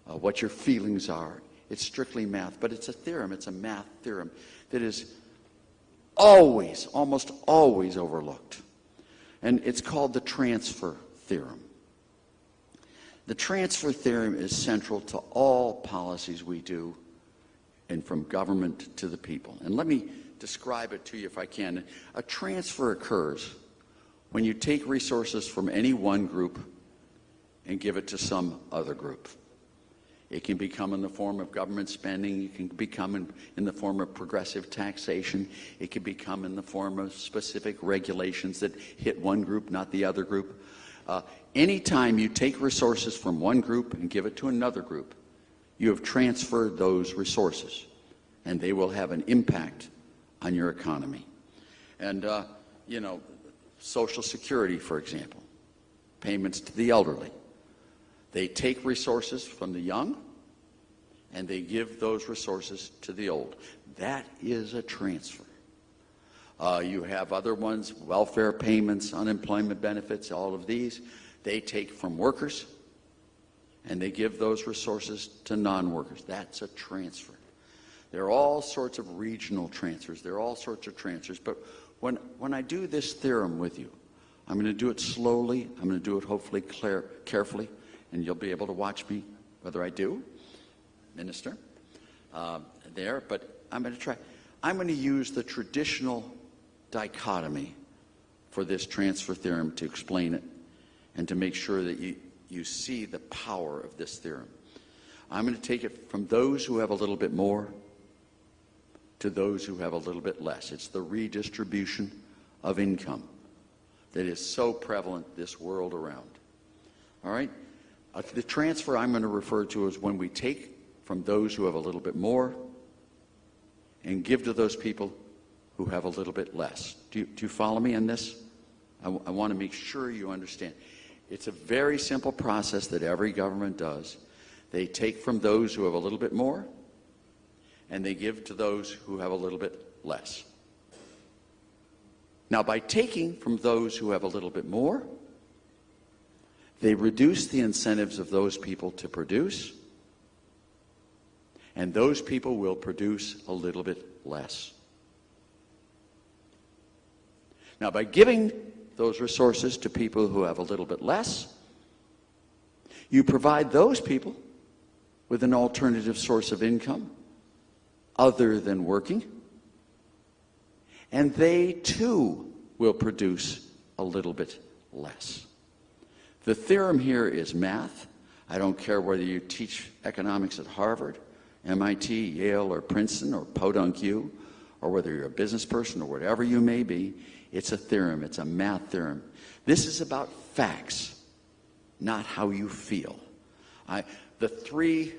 what your feelings are. It's strictly math, but it's a theorem. It's a math theorem that is always, almost always overlooked. And it's called the transfer theorem. The transfer theorem is central to all policies we do, and from government to the people. And let me describe it to you if I can. A transfer occurs when you take resources from any one group and give it to some other group. It can become in the form of government spending. It can become in the form of progressive taxation. It can become in the form of specific regulations that hit one group, not the other group. Anytime you take resources from one group and give it to another group, you have transferred those resources, and they will have an impact on your economy. And, you know, Social Security, for example, payments to the elderly. They take resources from the young, and they give those resources to the old. That is a transfer. You have other ones, welfare payments, unemployment benefits, all of these. They take from workers and they give those resources to non-workers. That's a transfer. There are all sorts of regional transfers. There are all sorts of transfers. But when I do this theorem with you, I'm going to do it slowly. I'm going to do it hopefully carefully, and you'll be able to watch me whether I do, Minister, there. But I'm going to try. I'm going to use the traditional dichotomy for this transfer theorem to explain it and to make sure that you see the power of this theorem. I'm going to take it from those who have a little bit more to those who have a little bit less. It's the redistribution of income that is so prevalent this world around. All right? The transfer I'm going to refer to is when we take from those who have a little bit more and give to those people who have a little bit less. Do you follow me on this? I want to make sure you understand. It's a very simple process that every government does. They take from those who have a little bit more, and they give to those who have a little bit less. Now, by taking from those who have a little bit more, they reduce the incentives of those people to produce, and those people will produce a little bit less. Now, by giving those resources to people who have a little bit less, you provide those people with an alternative source of income other than working, and they too will produce a little bit less. The theorem here is math. I don't care whether you teach economics at Harvard, MIT, Yale, or Princeton, or Podunk U, or whether you're a business person or whatever you may be. It's a theorem. It's a math theorem. This is about facts, not how you feel. The three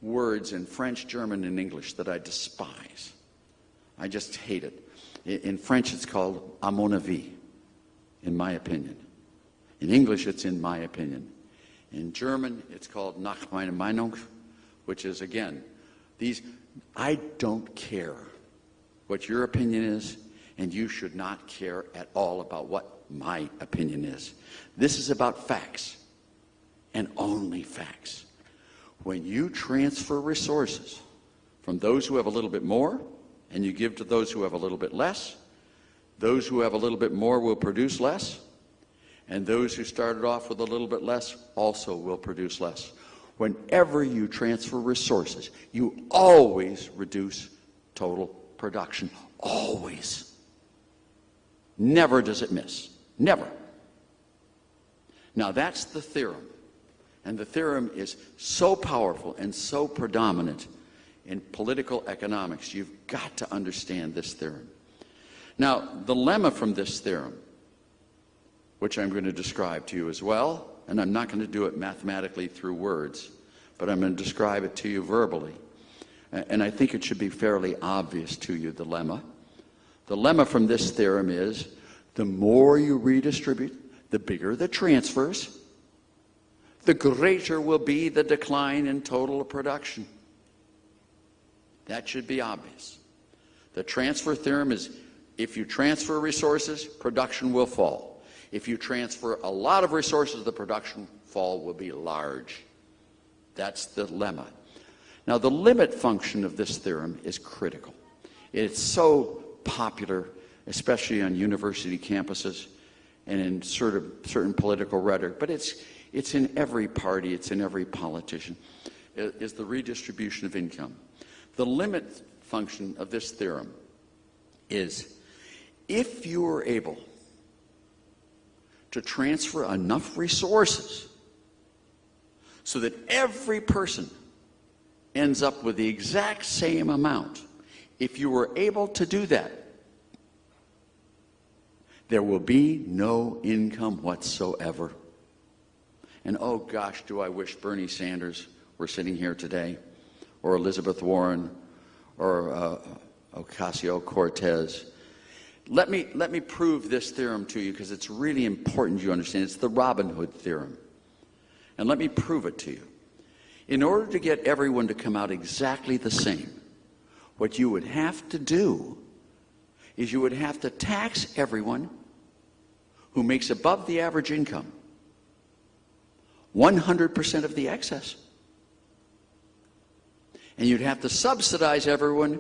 words in French, German, and English that I despise, I just hate it. In French, it's called à mon avis, in my opinion. In English, it's in my opinion. In German, it's called nach meiner Meinung, which is, again, I don't care what your opinion is, and you should not care at all about what my opinion is. This is about facts, and only facts. When you transfer resources from those who have a little bit more, and you give to those who have a little bit less, those who have a little bit more will produce less, and those who started off with a little bit less also will produce less. Whenever you transfer resources, you always reduce total production. Always. Never does it miss. Never. Now that's the theorem. And the theorem is so powerful and so predominant in political economics. You've got to understand this theorem. Now, the lemma from this theorem, which I'm going to describe to you as well, and I'm not going to do it mathematically through words, but I'm going to describe it to you verbally. And I think it should be fairly obvious to you, the lemma. The lemma from this theorem is, the more you redistribute, the bigger the transfers, the greater will be the decline in total production. That should be obvious. The transfer theorem is, if you transfer resources, production will fall. If you transfer a lot of resources, the production fall will be large. That's the lemma. Now, the limit function of this theorem is critical. It's so popular, especially on university campuses and in certain political rhetoric, but it's in every party, it's in every politician, is the redistribution of income. The limit function of this theorem is, if you are able to transfer enough resources so that every person ends up with the exact same amount, if you were able to do that, there will be no income whatsoever. And oh gosh, do I wish Bernie Sanders were sitting here today, or Elizabeth Warren, or Ocasio-Cortez. Let me prove this theorem to you, because it's really important you understand. It's the Robin Hood theorem. And let me prove it to you. In order to get everyone to come out exactly the same, what you would have to do is you would have to tax everyone who makes above the average income 100% of the excess. And you'd have to subsidize everyone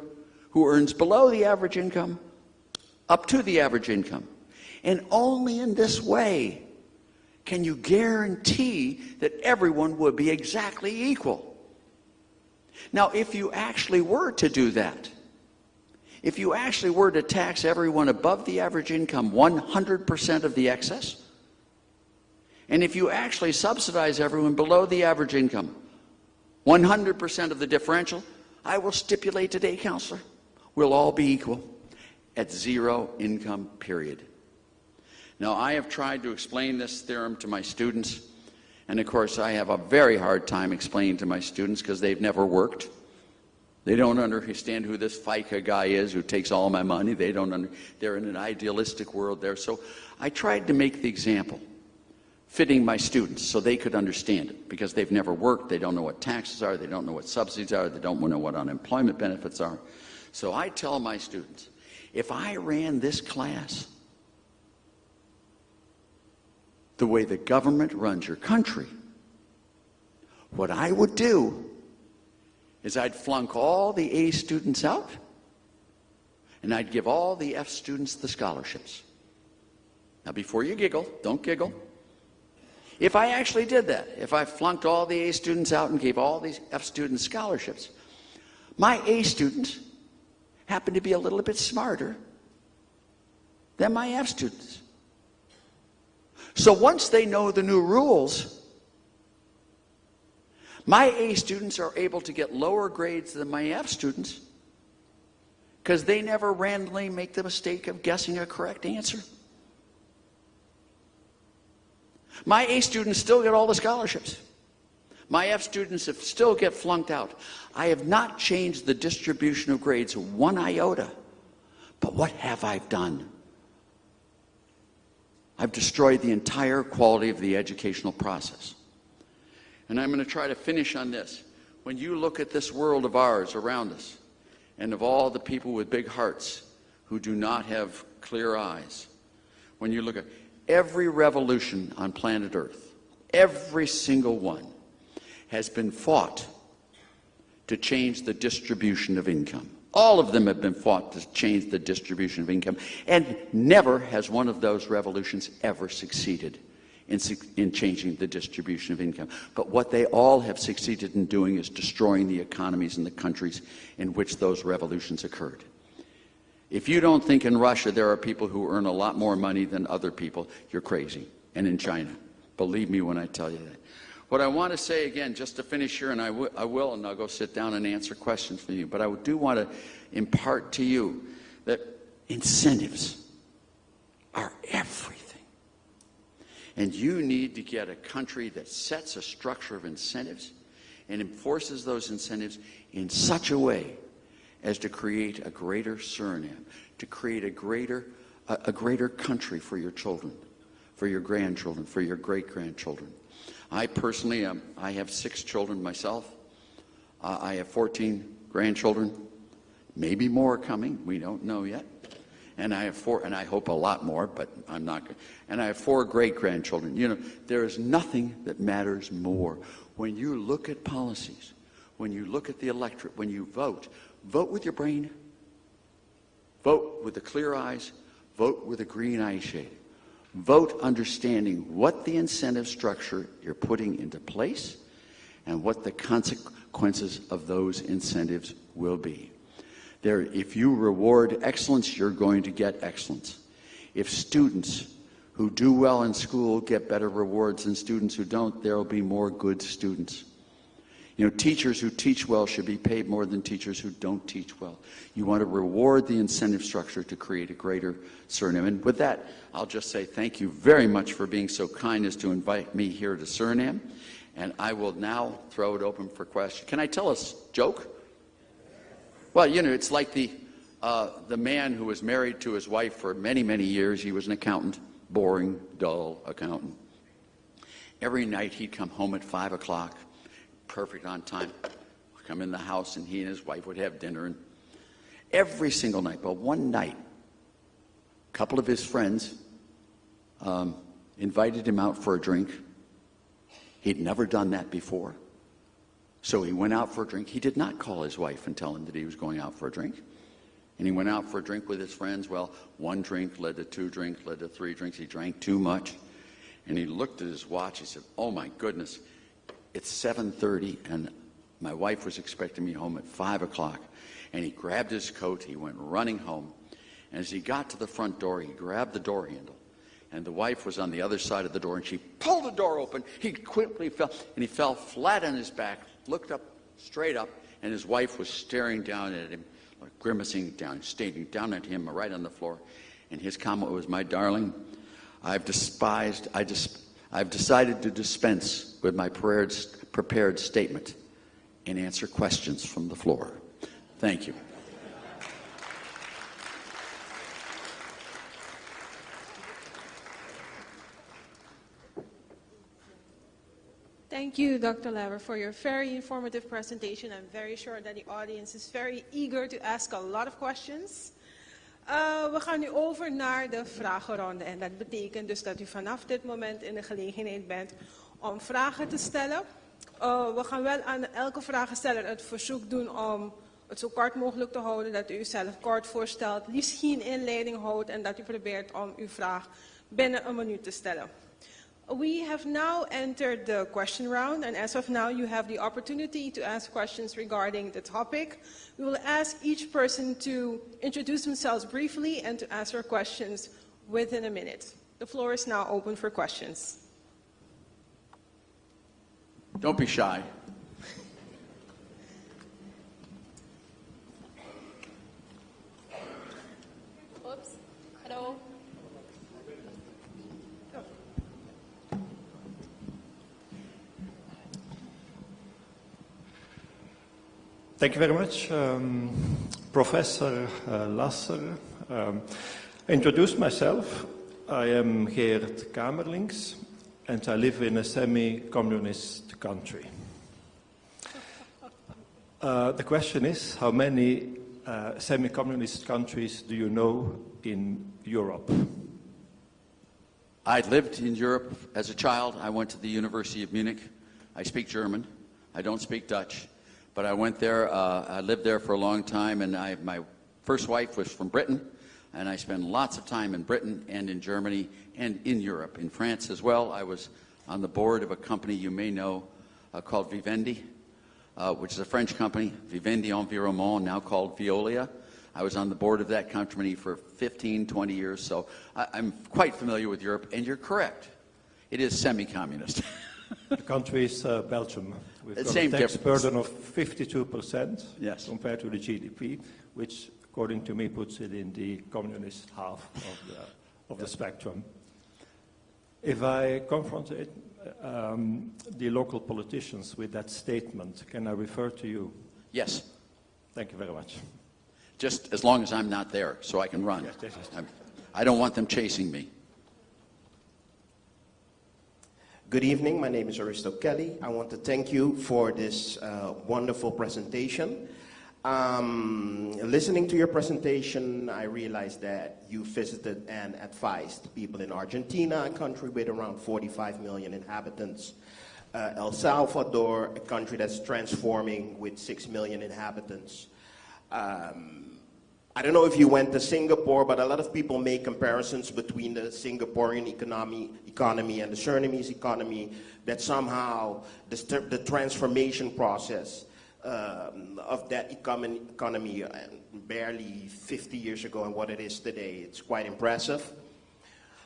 who earns below the average income up to the average income. And only in this way can you guarantee that everyone would be exactly equal. Now, if you actually were to do that, if you actually were to tax everyone above the average income 100% of the excess, and if you actually subsidize everyone below the average income 100% of the differential, I will stipulate today, Counselor, we'll all be equal at zero income, period. Now, I have tried to explain this theorem to my students, and of course I have a very hard time explaining to my students because they've never worked. They don't understand who this FICA guy is who takes all my money. They're in an idealistic world there. So I tried to make the example fitting my students so they could understand it, because they've never worked, they don't know what taxes are, they don't know what subsidies are, they don't know what unemployment benefits are. So I tell my students, if I ran this class the way the government runs your country, what I would do is I'd flunk all the A students out and I'd give all the F students the scholarships. Now, before you giggle, don't giggle. If I actually did that, if I flunked all the A students out and gave all these F students scholarships, my A students happen to be a little bit smarter than my F students. So once they know the new rules, my A students are able to get lower grades than my F students because they never randomly make the mistake of guessing a correct answer. My A students still get all the scholarships. My F students still get flunked out. I have not changed the distribution of grades one iota. But what have I done? I've destroyed the entire quality of the educational process. And I'm going to try to finish on this. When you look at this world of ours around us, and of all the people with big hearts who do not have clear eyes, when you look at every revolution on planet Earth, every single one, has been fought to change the distribution of income. All of them have been fought to change the distribution of income, and never has one of those revolutions ever succeeded in changing the distribution of income. But what they all have succeeded in doing is destroying the economies in the countries in which those revolutions occurred. If you don't think in Russia there are people who earn a lot more money than other people, you're crazy. And in China. Believe me when I tell you that. What I want to say again, just to finish here, and I will, and I'll go sit down and answer questions from you, but I do want to impart to you that incentives are everything. And you need to get a country that sets a structure of incentives and enforces those incentives in such a way as to create a greater Suriname, to create a greater country for your children, for your grandchildren, for your great-grandchildren. I personally, I have 6 children myself. I have 14 grandchildren, maybe more coming. We don't know yet. And I have 4, and I hope a lot more, but I'm not. And I have 4 great-grandchildren. You know, there is nothing that matters more. When you look at policies, when you look at the electorate, when you vote, vote with your brain, vote with the clear eyes, vote with a green eye shade. Vote understanding what the incentive structure you're putting into place and what the consequences of those incentives will be. If you reward excellence, you're going to get excellence. If students who do well in school get better rewards than students who don't, there will be more good students. You know, teachers who teach well should be paid more than teachers who don't teach well. You want to reward the incentive structure to create a greater Suriname. And with that, I'll just say thank you very much for being so kind as to invite me here to Suriname. And I will now throw it open for questions. Can I tell a joke? Well, you know, it's like the man who was married to his wife for many, many years. He was an accountant, boring, dull accountant. Every night he'd come home at 5 o'clock. Perfect on time. Come in the house and he and his wife would have dinner, and every single night. But one night A couple of his friends invited him out for a drink. He'd never done that before. So he went out for a drink. He did not call his wife and tell him that he was going out for a drink. And he went out for a drink with his friends. Well, one drink led to two drinks, led to three drinks. He drank too much. And he looked at his watch. He said, oh, my goodness, it's 7:30, and my wife was expecting me home at 5 o'clock. And he grabbed his coat. He went running home. And as he got to the front door, he grabbed the door handle. And the wife was on the other side of the door, and she pulled the door open. He quickly fell, and he fell flat on his back, looked up, straight up, and his wife was staring down at him, grimacing down, staring down at him right on the floor. And his comment was, my darling, I've decided to dispense with my prepared statement and answer questions from the floor. Thank you. Thank you, Dr. Laffer, for your very informative presentation. I'm very sure that the audience is very eager to ask a lot of questions. We gaan nu over naar de vragenronde. En dat betekent dus dat u vanaf dit moment in de gelegenheid bent om vragen te stellen. We gaan wel aan elke vragensteller het verzoek doen om het zo kort mogelijk te houden. Dat u uzelf kort voorstelt, liefst geen inleiding houdt en dat u probeert om uw vraag binnen een minuut te stellen. We have now entered the question round, and as of now, you have the opportunity to ask questions regarding the topic. We will ask each person to introduce themselves briefly and to answer questions within a minute. The floor is now open for questions. Don't be shy. Oops. Hello. Thank you very much, Professor Lasser. Introduce myself. I am Geert Kamerlings, and I live in a semi-communist country. The question is, how many semi-communist countries do you know in Europe? I lived in Europe as a child. I went to the University of Munich. I speak German. I don't speak Dutch. But I went there, I lived there for a long time, and my first wife was from Britain, and I spent lots of time in Britain and in Germany and in Europe. In France as well, I was on the board of a company you may know called Vivendi, which is a French company, Vivendi Environnement, now called Veolia. I was on the board of that company for 15, 20 years, so I'm quite familiar with Europe, and you're correct. It is semi-communist. The country is Belgium. We've got Same a tax difference. burden of 52% Yes. compared to the GDP, which, according to me, puts it in the communist half of the spectrum. If I confronted the local politicians with that statement, can I refer to you? Yes, Thank you very much. just as long as I'm not there, so I can run. Yes. I don't want them chasing me. Good evening, my name is Aristo Kelly. I want to thank you for this wonderful presentation. Listening to your presentation, I realized that you visited and advised people in Argentina, a country with around 45 million inhabitants. El Salvador, a country that's transforming with 6 million inhabitants. I don't know if you went to Singapore, but a lot of people make comparisons between the Singaporean economy and the Surinamese economy, that somehow the transformation process of that economy barely 50 years ago and what it is today, it's quite impressive.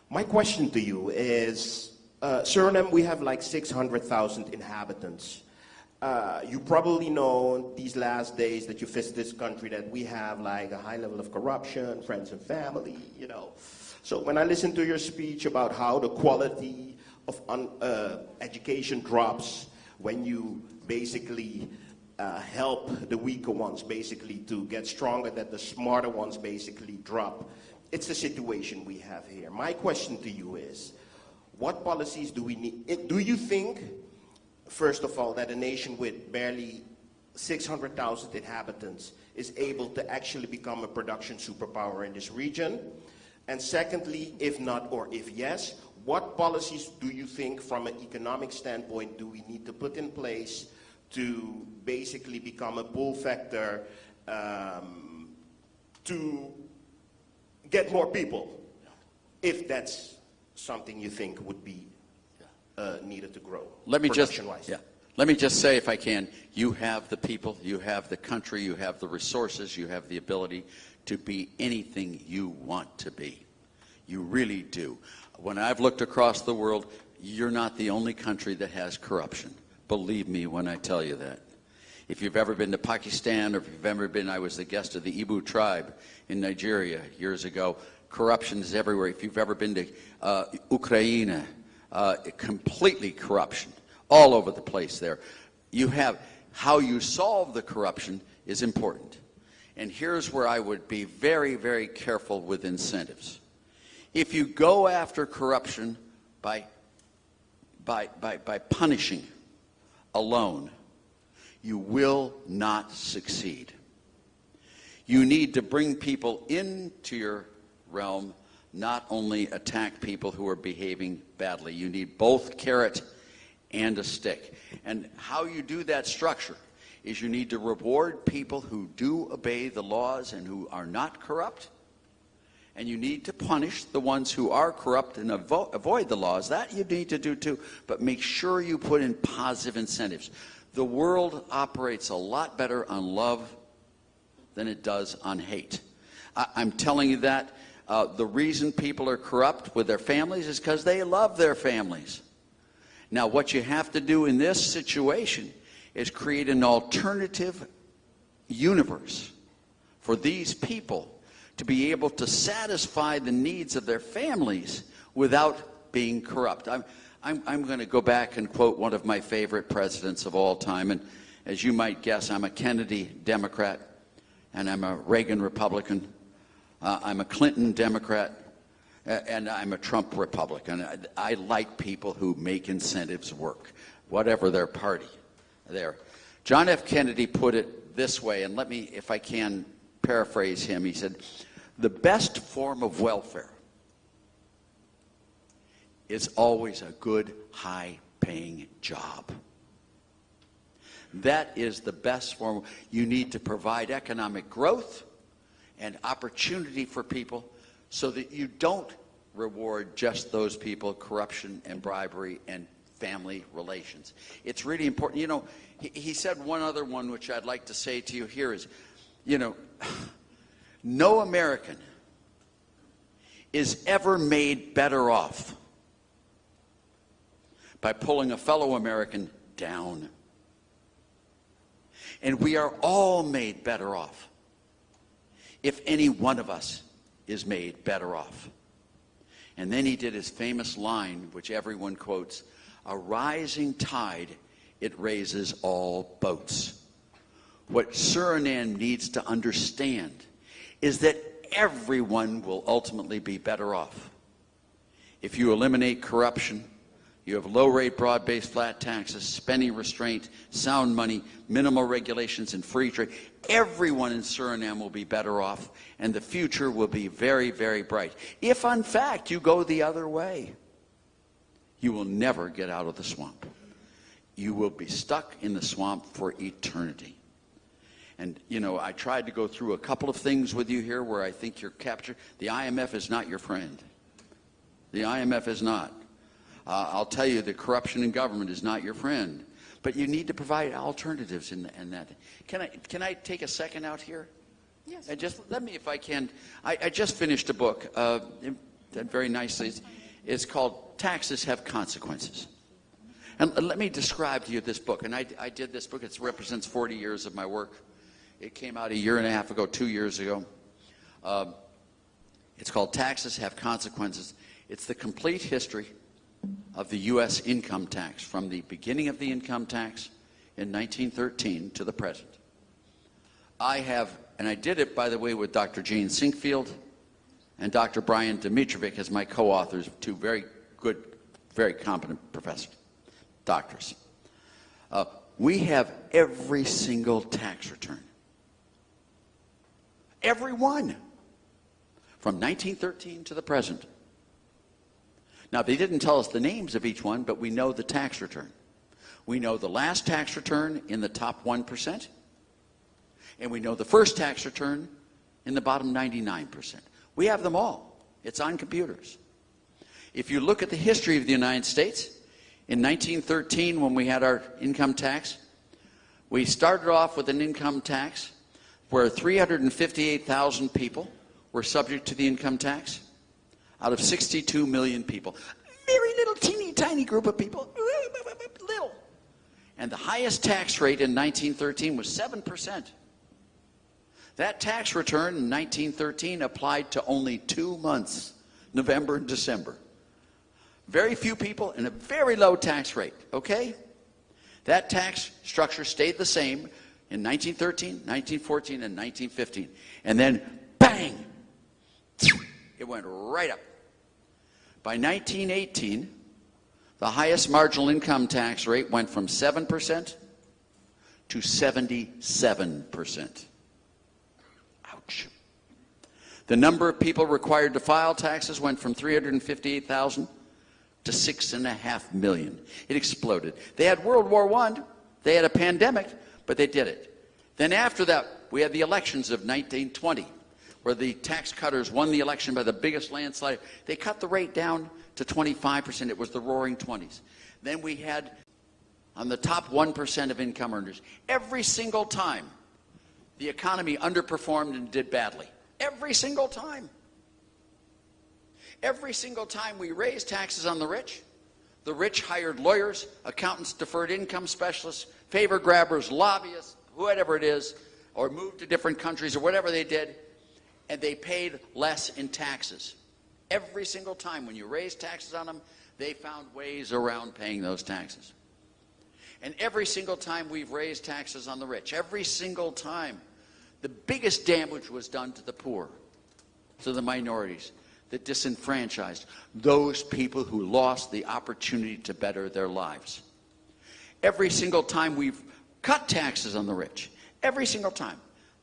My question to you is, Suriname, we have like 600,000 inhabitants. You probably know these last days that you visit this country that we have like a high level of corruption, friends and family, you know. So when I listen to your speech about how the quality of education drops when you basically help the weaker ones basically to get stronger, that the smarter ones basically drop. It's the situation we have here. My question to you is, what policies do we need? Do you think, first of all, that a nation with barely 600,000 inhabitants is able to actually become a production superpower in this region? And secondly, if not or if yes, what policies do you think from an economic standpoint do we need to put in place to basically become a pull factor to get more people, if that's something you think would be needed to grow production-wise? Let me just say, if I can, you have the people, you have the country, you have the resources, you have the ability to be anything you want to be. You really do. When I've looked across the world, you're not the only country that has corruption. Believe me when I tell you that. If you've ever been to Pakistan, or if you've ever been, I was the guest of the Igbo tribe in Nigeria years ago, corruption is everywhere. If you've ever been to Ukraine, completely corruption. All over the place there. You have, how you solve the corruption is important. And here's where I would be very, very careful with incentives. If you go after corruption by punishing alone, you will not succeed. You need to bring people into your realm, not only attack people who are behaving badly. You need both carrot and a stick. And how you do that structure is you need to reward people who do obey the laws and who are not corrupt, and you need to punish the ones who are corrupt and avoid the laws. That you need to do too, but make sure you put in positive incentives. The world operates a lot better on love than it does on hate. I'm telling you that the reason people are corrupt with their families is because they love their families. Now, what you have to do in this situation is create an alternative universe for these people to be able to satisfy the needs of their families without being corrupt. I'm going to go back and quote one of my favorite presidents of all time. And as you might guess, I'm a Kennedy Democrat, and I'm a Reagan Republican. I'm a Clinton Democrat. And I'm a Trump Republican. I like people who make incentives work, whatever their party there. John F. Kennedy put it this way, and let me, if I can, paraphrase him. He said, the best form of welfare is always a good, high-paying job. That is the best form. You need to provide economic growth and opportunity for people so that you don't reward just those people, corruption and bribery and family relations. It's really important. You know, he said one other one, which I'd like to say to you here is, you know, no American is ever made better off by pulling a fellow American down. And we are all made better off if any one of us is made better off. And then he did his famous line, which everyone quotes, a rising tide, it raises all boats. What Suriname needs to understand is that everyone will ultimately be better off. If you eliminate corruption, you have low-rate, broad-based flat taxes, spending restraint, sound money, minimal regulations, and free trade. Everyone in Suriname will be better off, and the future will be very, very bright. If, in fact, you go the other way, you will never get out of the swamp. You will be stuck in the swamp for eternity. And, you know, I tried to go through a couple of things with you here where I think you're captured. The IMF is not your friend. The IMF is not. I'll tell you, the corruption in government is not your friend. But you need to provide alternatives in that. Can I take a second out here? Yes. Just let me, if I can. I just finished a book, very nicely. It's called Taxes Have Consequences. And let me describe to you this book. And I did this book. It represents 40 years of my work. It came out 1.5 years ago, 2 years ago. It's called Taxes Have Consequences. It's the complete history of the U.S. income tax, from the beginning of the income tax in 1913 to the present. I have, and I did it, by the way, with Dr. Gene Sinkfield and Dr. Brian Dimitrovic as my co-authors, two very good, very competent professors, doctors. We have every single tax return. Every one. from 1913 to the present. Now, they didn't tell us the names of each one, but we know the tax return. We know the last tax return in the top 1%, and we know the first tax return in the bottom 99%. We have them all. It's on computers. If you look at the history of the United States, in 1913, when we had our income tax, we started off with an income tax where 358,000 people were subject to the income tax out of 62 million people. Very little, teeny tiny group of people. Little. And the highest tax rate in 1913 was 7%. That tax return in 1913 applied to only 2 months, November and December. Very few people and a very low tax rate, okay? That tax structure stayed the same in 1913, 1914, and 1915. And then, bang, it went right up. By 1918, the highest marginal income tax rate went from 7% to 77%. Ouch. The number of people required to file taxes went from 358,000 to 6.5 million. It exploded. They had World War I, they had a pandemic, but they did it. Then after that, we had the elections of 1920, where the tax cutters won the election by the biggest landslide. They cut the rate down to 25%. It was the roaring 20s. Then we had, on the top 1% of income earners, every single time the economy underperformed and did badly. Every single time. Every single time we raised taxes on the rich hired lawyers, accountants, deferred income specialists, favor grabbers, lobbyists, whatever it is, or moved to different countries or whatever they did, and they paid less in taxes. Every single time when you raised taxes on them, they found ways around paying those taxes. And every single time we've raised taxes on the rich, every single time, the biggest damage was done to the poor, to the minorities, the disenfranchised, those people who lost the opportunity to better their lives. Every single time we've cut taxes on the rich, every single time,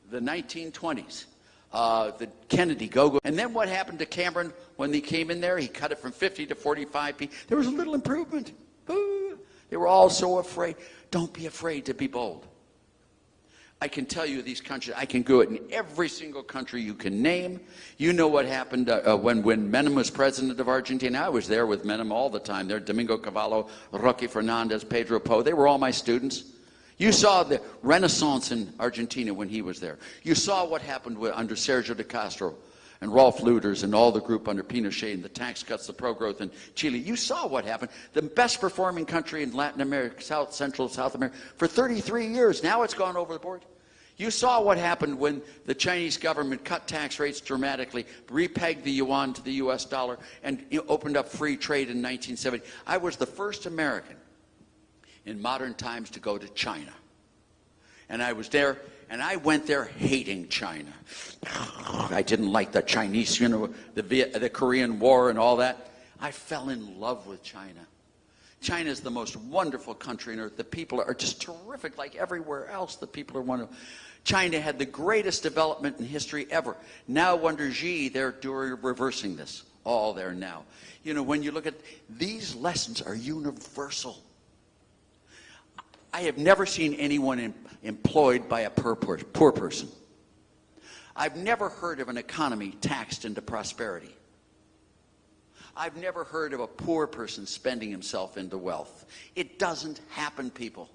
the 1920s, the Kennedy go-go. And then what happened to Cameron when he came in there? He cut it from 50 to 45p. There was a little improvement. Ooh, they were all so afraid. Don't be afraid to be bold. I can tell you these countries, I can go it in every single country you can name. You know what happened when Menem was president of Argentina. I was there with Menem all the time. There, Domingo Cavallo, Roque Fernandez, Pedro Pou. They were all my students. You saw the Renaissance in Argentina when he was there. You saw what happened under Sergio de Castro and Rolf Luders and all the group under Pinochet and the tax cuts, the pro-growth in Chile. You saw what happened. The best performing country in Latin America, Central South America, for 33 years. Now it's gone over the board. You saw what happened when the Chinese government cut tax rates dramatically, repegged the yuan to the US dollar, and opened up free trade in 1970. I was the first American in modern times to go to China. And I was there, and I went there hating China. I didn't like the Chinese, the Korean War and all that. I fell in love with China. China is the most wonderful country on earth. The people are just terrific, like everywhere else. The people are wonderful. China had the greatest development in history ever. Now under Xi, they're reversing this. All there now. You know, when you look at these lessons are universal. I have never seen anyone employed by a poor person. I've never heard of an economy taxed into prosperity. I've never heard of a poor person spending himself into wealth. It doesn't happen, people.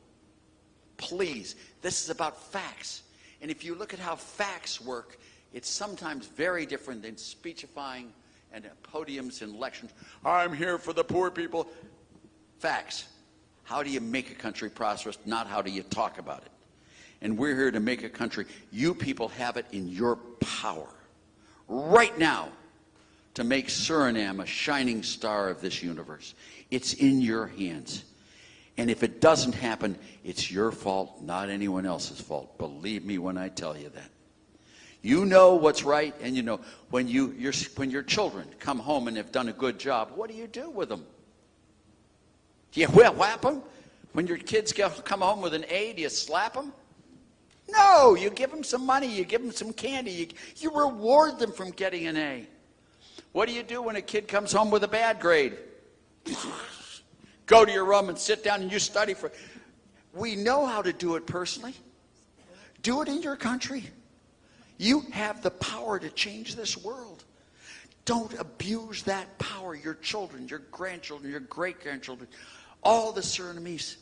Please, this is about facts. And if you look at how facts work, it's sometimes very different than speechifying and podiums and lections. I'm here for the poor people. Facts. How do you make a country prosperous? Not how do you talk about it. And we're here to make a country. You people have it in your power right now to make Suriname a shining star of this universe. It's in your hands. And if it doesn't happen, it's your fault, not anyone else's fault. Believe me when I tell you that. You know what's right, and you know when your children come home and have done a good job, what do you do with them? Do you whap them? When your kids come home with an A, do you slap them? No, you give them some money, you give them some candy, you reward them from getting an A. What do you do when a kid comes home with a bad grade? Go to your room and sit down and you study for. We know how to do it personally. Do it in your country. You have the power to change this world. Don't abuse that power. Your children, your grandchildren, your great-grandchildren, all the Surinamese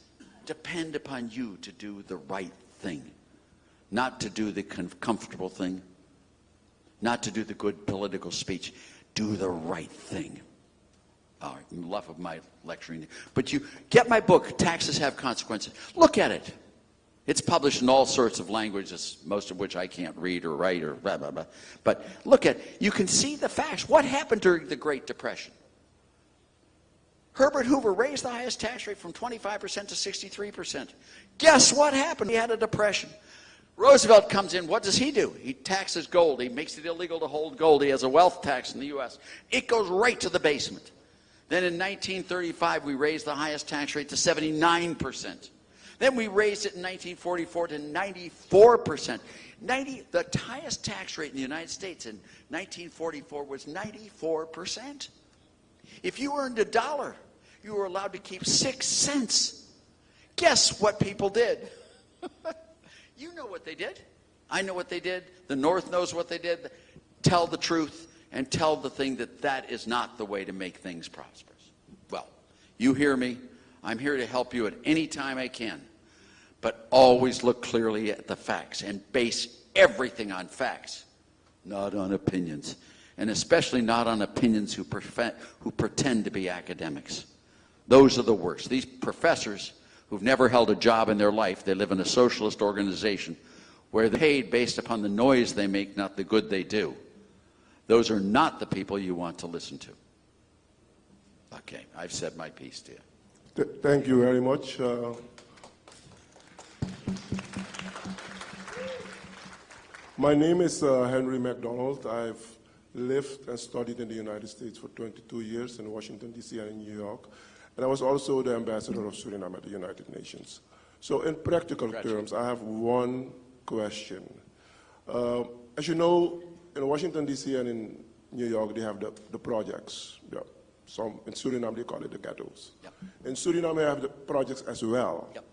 depend upon you to do the right thing. Not to do the comfortable thing. Not to do the good political speech. Do the right thing. Oh, enough of my lecturing. But you get my book, Taxes Have Consequences. Look at it. It's published in all sorts of languages, most of which I can't read or write or blah, blah, blah. But look at it. You can see the facts. What happened during the Great Depression? Herbert Hoover raised the highest tax rate from 25% to 63%. Guess what happened? He had a depression. Roosevelt comes in. What does he do? He taxes gold. He makes it illegal to hold gold. He has a wealth tax in the U.S. It goes right to the basement. Then in 1935, we raised the highest tax rate to 79%. Then we raised it in 1944 to 94%. The highest tax rate in the United States in 1944 was 94%. If you earned $1, you were allowed to keep 6 cents. Guess what people did? You know what they did. I know what they did. The North knows what they did. Tell the truth and tell the thing that is not the way to make things prosperous. Well, you hear me. I'm here to help you at any time I can. But always look clearly at the facts and base everything on facts, not on opinions. And especially not on opinions who pretend to be academics. Those are the worst. These professors who've never held a job in their life, they live in a socialist organization where they're paid based upon the noise they make, not the good they do. Those are not the people you want to listen to. Okay, I've said my piece to you. Thank you very much. My name is Henry McDonald. I've lived and studied in the United States for 22 years in Washington, D.C. and in New York. And I was also the ambassador of Suriname at the United Nations. So in practical terms, I have one question. As you know, in Washington, D.C. and in New York, they have the projects. Yeah. Some, in Suriname, they call it the ghettos. Yep. In Suriname, they have the projects as well. Yep.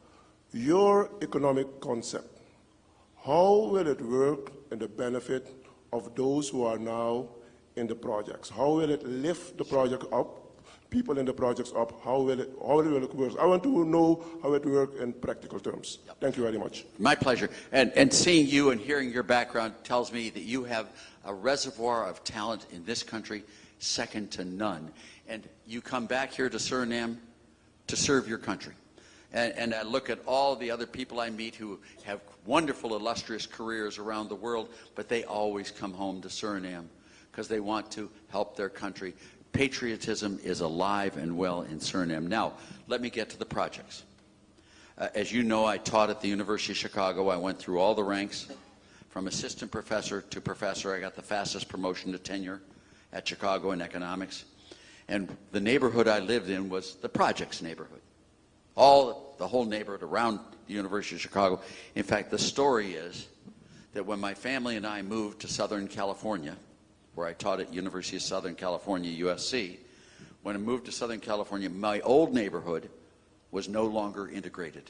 Your economic concept, how will it work in the benefit of those who are now in the projects? How will it lift the project up, people in the projects up? How will it work? I want to know how it works in practical terms. Yep. Thank you very much. My pleasure. And seeing you and hearing your background tells me that you have a reservoir of talent in this country second to none. And you come back here to Suriname to serve your country. And I look at all the other people I meet who have wonderful, illustrious careers around the world, but they always come home to Suriname because they want to help their country. Patriotism is alive and well in Suriname. Now, let me get to the projects. As you know, I taught at the University of Chicago. I went through all the ranks. From assistant professor to professor, I got the fastest promotion to tenure at Chicago in economics. And the neighborhood I lived in was the projects neighborhood. The whole neighborhood around the University of Chicago. In fact, the story is that when my family and I moved to Southern California, where I taught at University of Southern California, USC, when I moved to Southern California, my old neighborhood was no longer integrated.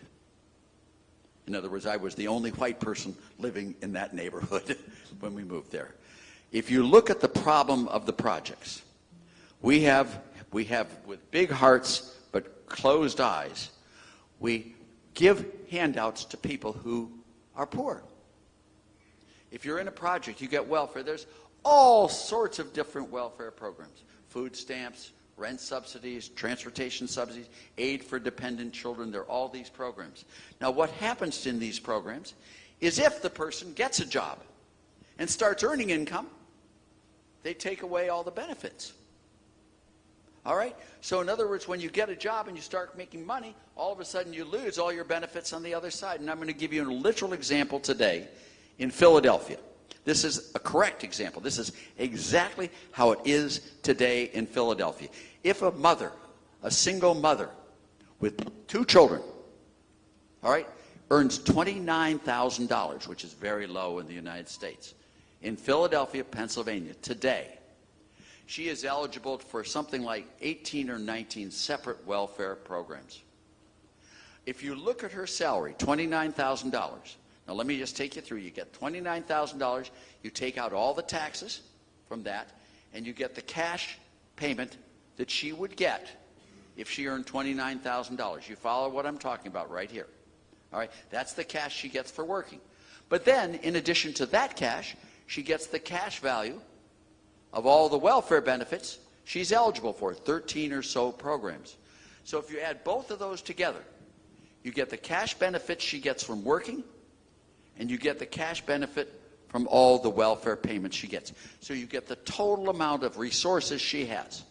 In other words, I was the only white person living in that neighborhood when we moved there. If you look at the problem of the projects, we have with big hearts but closed eyes, we give handouts to people who are poor. If you're in a project, you get welfare. There's all sorts of different welfare programs. Food stamps, rent subsidies, transportation subsidies, aid for dependent children. There are all these programs. Now, what happens in these programs is if the person gets a job and starts earning income, they take away all the benefits. All right? So in other words, when you get a job and you start making money, all of a sudden you lose all your benefits on the other side. And I'm going to give you a literal example today in Philadelphia. This is a correct example. This is exactly how it is today in Philadelphia. If a mother, a single mother with 2 children, all right, earns $29,000, which is very low in the United States, in Philadelphia, Pennsylvania, today, she is eligible for something like 18 or 19 separate welfare programs. If you look at her salary, $29,000. Now let me just take you through. You get $29,000, you take out all the taxes from that, and you get the cash payment that she would get if she earned $29,000. You follow what I'm talking about right here. All right, that's the cash she gets for working. But then, in addition to that cash, she gets the cash value of all the welfare benefits she's eligible for, 13 or so programs. So if you add both of those together, you get the cash benefits she gets from working, and you get the cash benefit from all the welfare payments she gets. So you get the total amount of resources she has.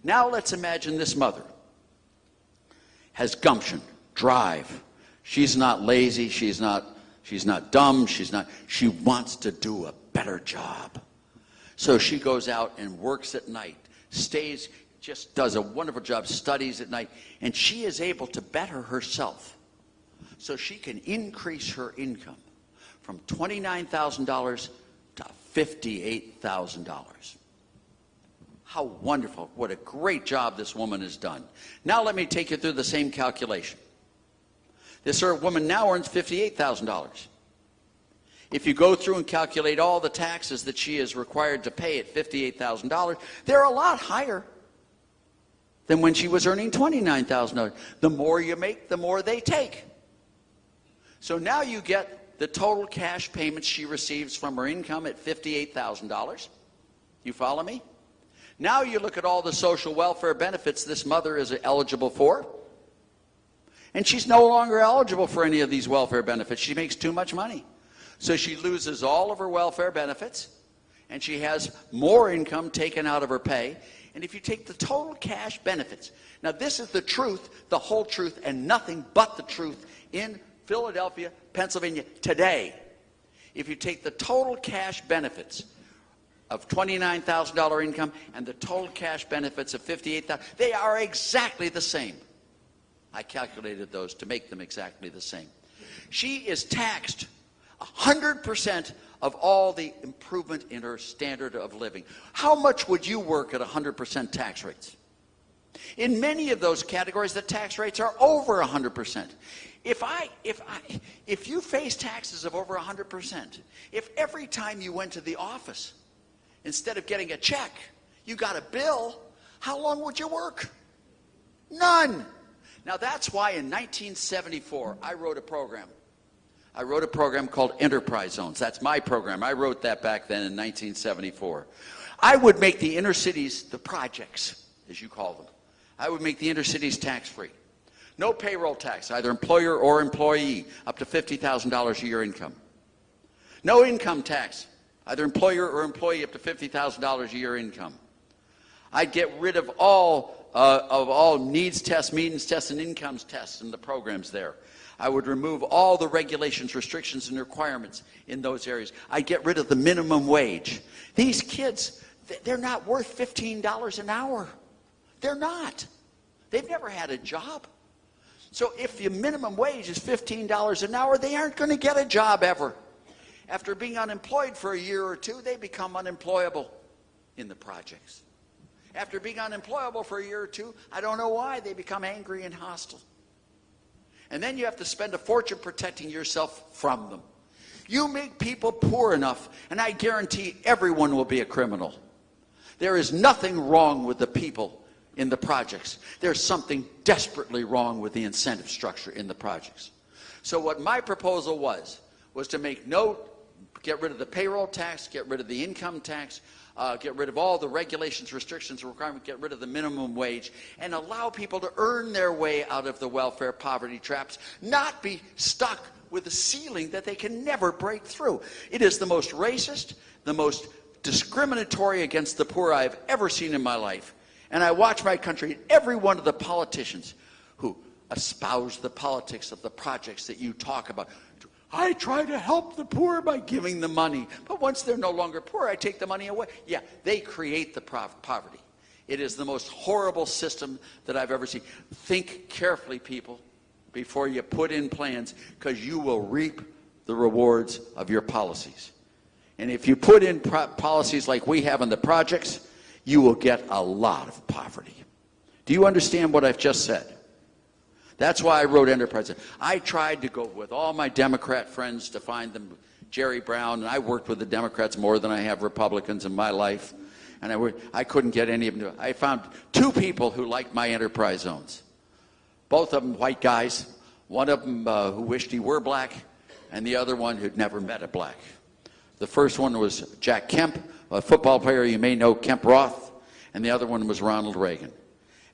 Now let's imagine this mother has gumption, drive. She's not lazy, she's not dumb, she wants to do a better job. So she goes out and works at night, stays, just does a wonderful job, studies at night, and she is able to better herself so she can increase her income from $29,000 to $58,000. How wonderful. What a great job this woman has done. Now let me take you through the same calculation. This woman now earns $58,000. If you go through and calculate all the taxes that she is required to pay at $58,000, they're a lot higher than when she was earning $29,000. The more you make, the more they take. So now you get the total cash payments she receives from her income at $58,000. You follow me? Now you look at all the social welfare benefits this mother is eligible for, and she's no longer eligible for any of these welfare benefits. She makes too much money. So she loses all of her welfare benefits, and she has more income taken out of her pay. And if you take the total cash benefits, now this is the truth, the whole truth, and nothing but the truth in Philadelphia, Pennsylvania today. If you take the total cash benefits of $29,000 income and the total cash benefits of $58,000, they are exactly the same. I calculated those to make them exactly the same. She is taxed 100% of all the improvement in her standard of living. How much would you work at 100% tax rates? In many of those categories, the tax rates are over 100%. If you face taxes of over 100%, if every time you went to the office, instead of getting a check, you got a bill, how long would you work? None. Now that's why in 1974, I wrote a program. I wrote a program called Enterprise Zones. That's my program. I wrote that back then in 1974. I would make the inner cities, the projects, as you call them, I would make the inner cities tax-free. No payroll tax, either employer or employee, up to $50,000 a year income. No income tax, either employer or employee, up to $50,000 a year income. I'd get rid of all needs tests, means tests, and incomes tests in the programs there. I would remove all the regulations, restrictions, and requirements in those areas. I'd get rid of the minimum wage. These kids, they're not worth $15 an hour. They're not. They've never had a job. So if the minimum wage is $15 an hour, they aren't going to get a job ever. After being unemployed for a year or two, they become unemployable in the projects. After being unemployable for a year or two, I don't know why, they become angry and hostile. And then you have to spend a fortune protecting yourself from them. You make people poor enough, and I guarantee everyone will be a criminal. There is nothing wrong with the people in the projects. There's something desperately wrong with the incentive structure in the projects. So what my proposal was to get rid of the payroll tax, get rid of the income tax, get rid of all the regulations, restrictions, requirements, get rid of the minimum wage, and allow people to earn their way out of the welfare poverty traps, not be stuck with a ceiling that they can never break through. It is the most racist, the most discriminatory against the poor I have ever seen in my life. And I watch my country, every one of the politicians who espouse the politics of the projects that you talk about. I try to help the poor by giving them money. But once they're no longer poor, I take the money away. Yeah, they create the poverty. It is the most horrible system that I've ever seen. Think carefully, people, before you put in plans, because you will reap the rewards of your policies. And if you put in policies like we have in the projects, you will get a lot of poverty. Do you understand what I've just said? That's why I wrote Enterprise. I tried to go with all my Democrat friends to find them, Jerry Brown, and I worked with the Democrats more than I have Republicans in my life, and I couldn't get any of them to. I found 2 people who liked my enterprise zones. Both of them white guys, one of them who wished he were black, and the other one who'd never met a black. The first one was Jack Kemp, a football player you may know, Kemp Roth, and the other one was Ronald Reagan.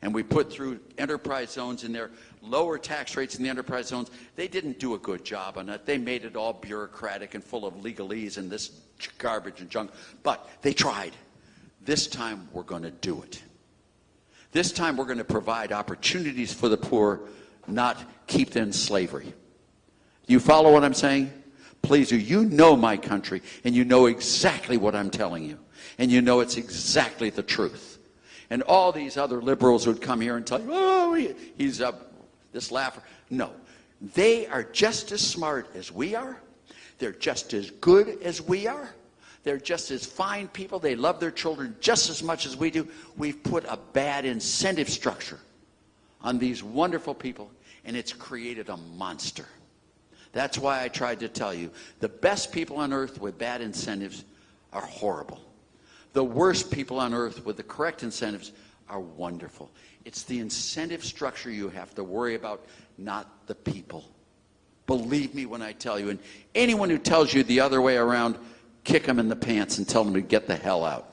And we put through enterprise zones in there, lower tax rates in the enterprise zones. They didn't do a good job on it. They made it all bureaucratic and full of legalese and this garbage and junk. But they tried. This time we're going to do it. This time we're going to provide opportunities for the poor, not keep them in slavery. Do you follow what I'm saying? Please do. You know my country, and you know exactly what I'm telling you. And you know it's exactly the truth. And all these other liberals would come here and tell you, oh, he's this Laffer. No, they are just as smart as we are. They're just as good as we are. They're just as fine people. They love their children just as much as we do. We've put a bad incentive structure on these wonderful people, and it's created a monster. That's why I tried to tell you, the best people on earth with bad incentives are horrible. The worst people on earth with the correct incentives are wonderful. It's the incentive structure you have to worry about, not the people. Believe me when I tell you. And anyone who tells you the other way around, kick them in the pants and tell them to get the hell out.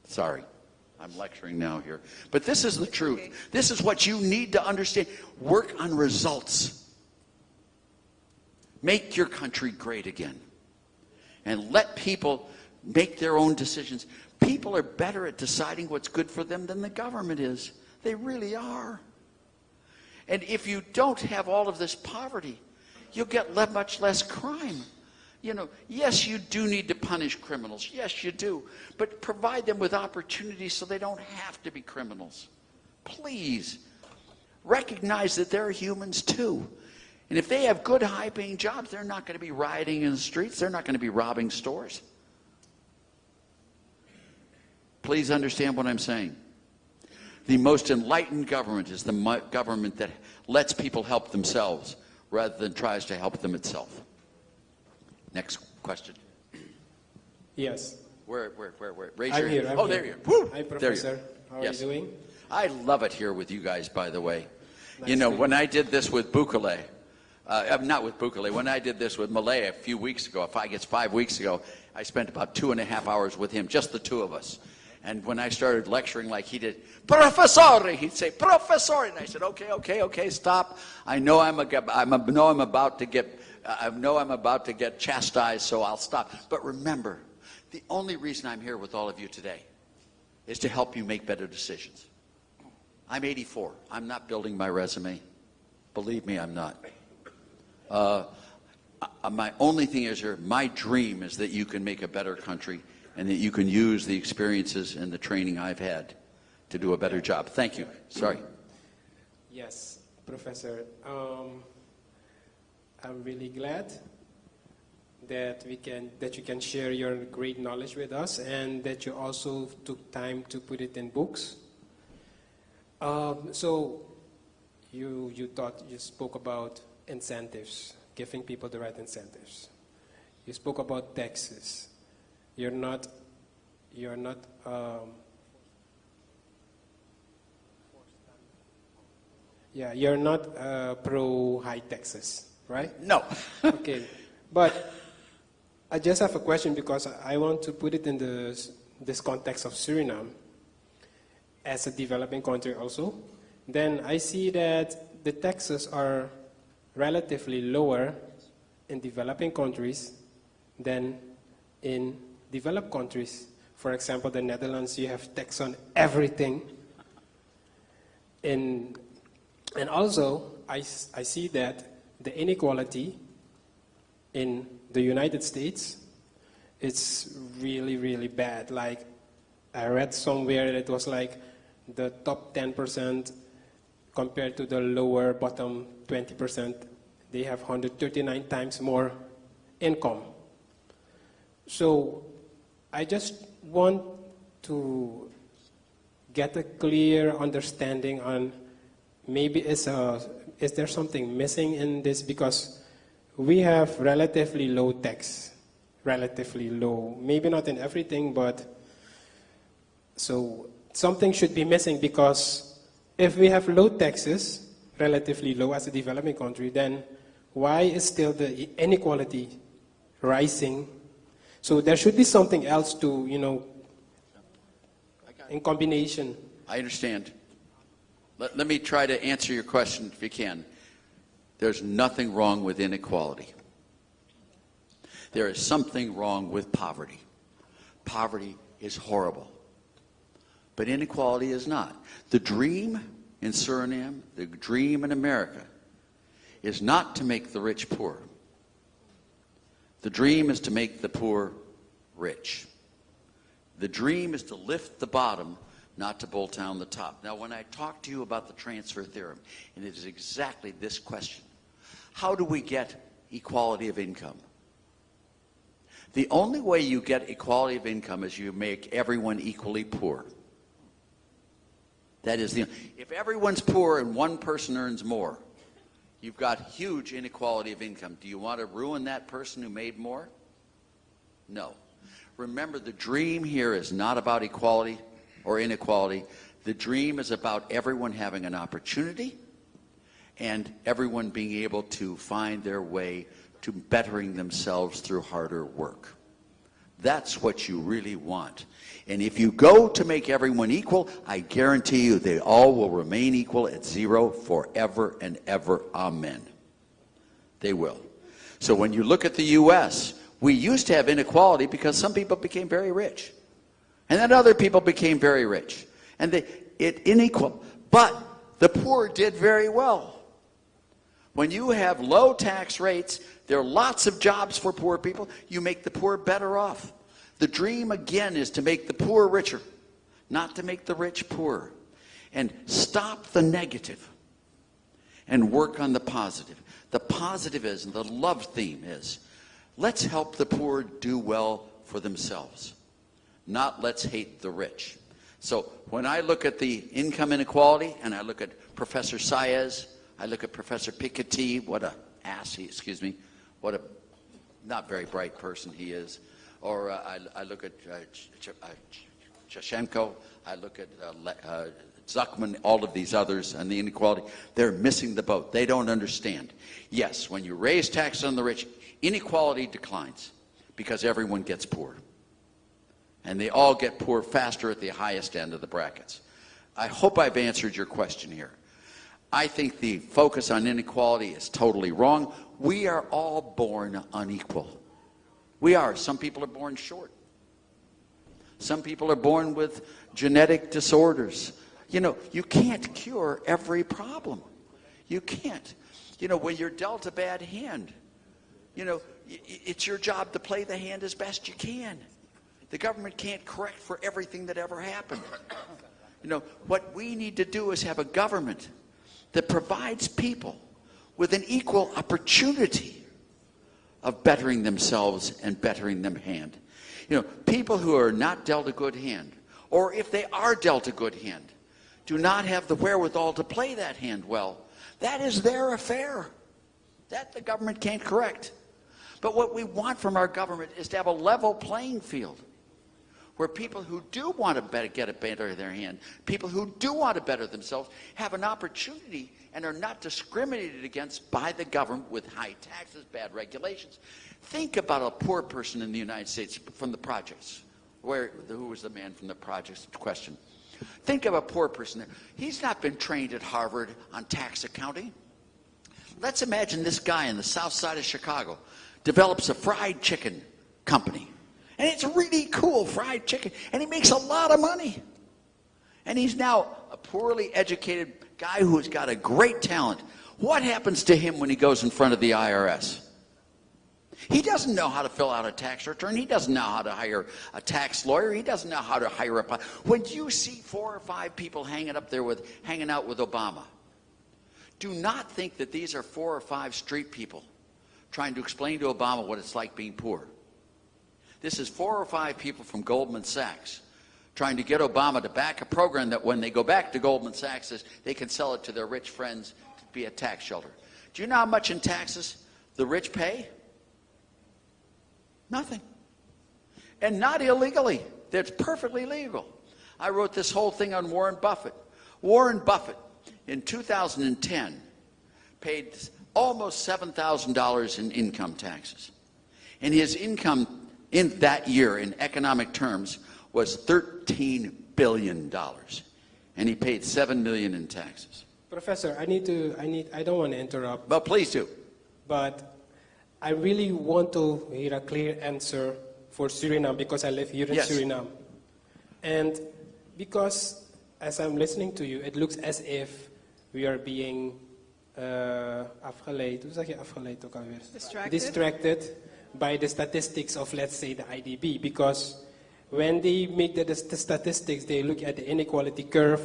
Sorry, I'm lecturing now here. But this is the truth. Okay. This is what you need to understand. Work on results. Make your country great again. And let people make their own decisions. People are better at deciding what's good for them than the government is. They really are. And if you don't have all of this poverty, you'll get much less crime. You know, yes, you do need to punish criminals. Yes, you do. But provide them with opportunities so they don't have to be criminals. Please. Recognize that they're humans too. And if they have good, high-paying jobs, they're not going to be rioting in the streets. They're not going to be robbing stores. Please understand what I'm saying. The most enlightened government is the government that lets people help themselves rather than tries to help them itself. Next question. Yes. Where? Raise I'm your here. hand. There you are. Woo! Hi, There you Professor. are. How are Yes. you doing? I love it here with you guys, by the way. Nice You know, to meet when you. I did this with Bukele, not with Bukele, when I did this with Malay a few weeks ago, 5 weeks ago, I spent about 2.5 hours with him, just the two of us. And when I started lecturing like he did, Professore, he'd say, Professore, and I said, okay, stop. I know I'm about to get chastised, so I'll stop. But remember, the only reason I'm here with all of you today is to help you make better decisions. I'm 84. I'm not building my resume. Believe me, I'm not. My only thing is here, my dream is that you can make a better country and that you can use the experiences and the training I've had to do a better job. Thank you. Sorry. Yes, Professor. I'm really glad that you can share your great knowledge with us, and that you also took time to put it in books. So you spoke about incentives, giving people the right incentives. You spoke about taxes. You're not pro high taxes, right? No. Okay, but I just have a question, because I want to put it in this context of Suriname as a developing country also. Then I see that the taxes are relatively lower in developing countries than in developed countries. For example, the Netherlands, you have tax on everything. And also, I see that the inequality in the United States, it's really, really bad. Like, I read somewhere that it was like the top 10% compared to the lower bottom 20%, they have 139 times more income. So I just want to get a clear understanding on maybe is there something missing in this, because we have relatively low tax, relatively low, maybe not in everything, but so something should be missing, because if we have low taxes, relatively low as a developing country, then why is still the inequality rising? So there should be something else to, in combination. I understand. Let me try to answer your question if you can. There's nothing wrong with inequality. There is something wrong with poverty. Poverty is horrible. But inequality is not. The dream in Suriname, the dream in America, is not to make the rich poor. The dream is to make the poor rich. The dream is to lift the bottom, not to bolt down the top. Now, when I talk to you about the transfer theorem, and it is exactly this question: how do we get equality of income? The only way you get equality of income is you make everyone equally poor. That is if everyone's poor and one person earns more, you've got huge inequality of income. Do you want to ruin that person who made more? No. Remember, the dream here is not about equality or inequality. The dream is about everyone having an opportunity and everyone being able to find their way to bettering themselves through harder work. That's what you really want. And if you go to make everyone equal, I guarantee you they all will remain equal at zero forever and ever. Amen. They will. So when you look at the U.S., we used to have inequality because some people became very rich. And then other people became very rich. And it unequal. But the poor did very well. When you have low tax rates, there are lots of jobs for poor people. You make the poor better off. The dream, again, is to make the poor richer, not to make the rich poorer. And stop the negative and work on the positive. The positive is, and the love theme is, let's help the poor do well for themselves, not let's hate the rich. So when I look at the income inequality, and I look at Professor Saez, I look at Professor Piketty, what a ass what a not very bright person he is. Or I look at Chashenko, I look at Zuckman, all of these others, and the inequality. They're missing the boat. They don't understand. Yes, when you raise taxes on the rich, inequality declines because everyone gets poor. And they all get poor faster at the highest end of the brackets. I hope I've answered your question here. I think the focus on inequality is totally wrong. We are all born unequal. We are. Some people are born short. Some people are born with genetic disorders. You can't cure every problem. You can't. When you're dealt a bad hand, it's your job to play the hand as best you can. The government can't correct for everything that ever happened. What we need to do is have a government that provides people with an equal opportunity of bettering themselves and bettering their hand. People who are not dealt a good hand, or if they are dealt a good hand, do not have the wherewithal to play that hand well. That is their affair. That the government can't correct. But what we want from our government is to have a level playing field where people who do want to get a better their hand, people who do want to better themselves, have an opportunity and are not discriminated against by the government with high taxes, bad regulations. Think about a poor person in the United States from the projects. Who was the man from the projects question? Think of a poor person there. He's not been trained at Harvard on tax accounting. Let's imagine this guy on the south side of Chicago develops a fried chicken company. And it's really cool, fried chicken. And he makes a lot of money. And he's now a poorly educated guy who's got a great talent. What happens to him when he goes in front of the IRS? He doesn't know how to fill out a tax return. He doesn't know how to hire a tax lawyer. He doesn't know how to hire a... When you see 4 or 5 people hanging out with Obama, do not think that these are 4 or 5 street people trying to explain to Obama what it's like being poor. This is 4 or 5 people from Goldman Sachs trying to get Obama to back a program that when they go back to Goldman Sachs, they can sell it to their rich friends to be a tax shelter. Do you know how much in taxes the rich pay? Nothing. And not illegally. That's perfectly legal. I wrote this whole thing on Warren Buffett. Warren Buffett, in 2010, paid almost $7,000 in income taxes. And his income in that year, in economic terms, was $13 billion. And he paid $7 million in taxes. Professor, I don't want to interrupt. But please do. But I really want to hear a clear answer for Suriname because I live here in Suriname. And because as I'm listening to you, it looks as if we are being afgeleid. Hoe zeg je afgeleid ook alweer? Distracted by the statistics of, let's say, the IDB. Because when they make the statistics, they look at the inequality curve,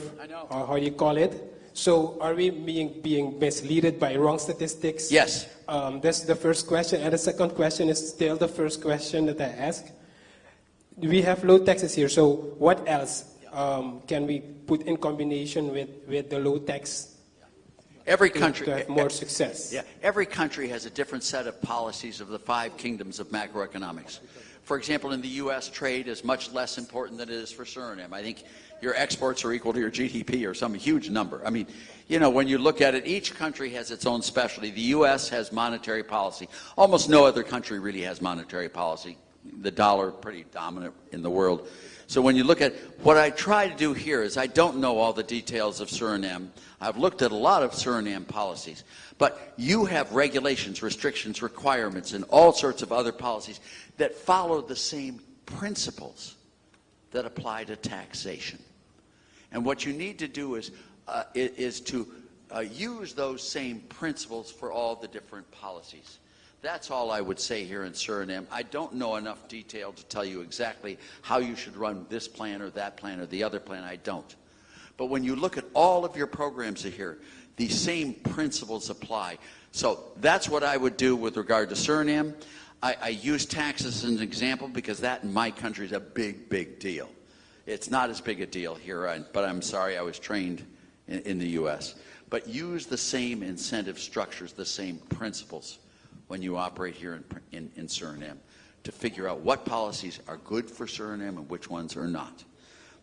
or how you call it. So are we being misled by wrong statistics? Yes. That's the first question. And the second question is still the first question that I asked. We have low taxes here, so what else can we put in combination with the low tax every country to have more success? Yeah, every country has a different set of policies of the 5 kingdoms of macroeconomics. For example, in the U.S., trade is much less important than it is for Suriname. I think your exports are equal to your GDP or some huge number. I mean, you know, when you look at it, each country has its own specialty. The U.S. has monetary policy. Almost no other country really has monetary policy. The dollar pretty dominant in the world. So when you look at what I try to do here is I don't know all the details of Suriname. I've looked at a lot of Suriname policies. But you have regulations, restrictions, requirements, and all sorts of other policies that follow the same principles that apply to taxation. And what you need to do is to use those same principles for all the different policies. That's all I would say here in Suriname. I don't know enough detail to tell you exactly how you should run this plan or that plan or the other plan. I don't. But when you look at all of your programs here, the same principles apply. So that's what I would do with regard to Suriname. I use taxes as an example because that in my country is a big, big deal. It's not as big a deal here, but I'm sorry I was trained in the U.S. But use the same incentive structures, the same principles when you operate here in Suriname to figure out what policies are good for Suriname and which ones are not.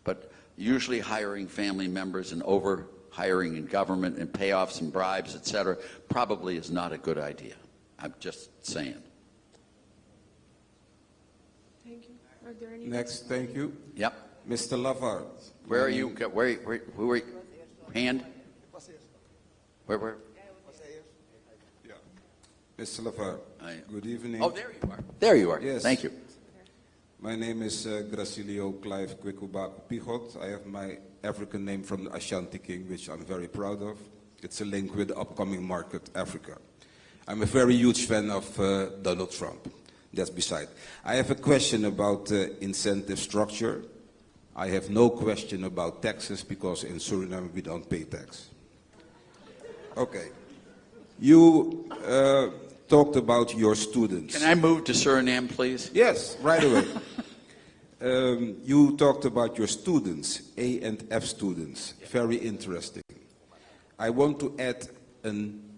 But usually hiring family members and over-hiring in government and payoffs and bribes, etc., probably is not a good idea. I'm just saying. Thank you. Are there any Next, thank you. Yep. Mr. Laffer. Where are you? Who are you? Hand? Where? Yeah. Mr. Laffer, good evening. Oh, there you are. There you are. Yes. Thank you. My name is Gracilio Clive Kwekuba Pigot. I have my African name from the Ashanti King, which I'm very proud of. It's a link with the upcoming market, Africa. I'm a very huge fan of Donald Trump. That's beside. I have a question about incentive structure. I have no question about taxes because in Suriname we don't pay tax. Okay. You talked about your students. Can I move to Suriname, please? Yes, right away. You talked about your students, A and F students. Very interesting. I want to add a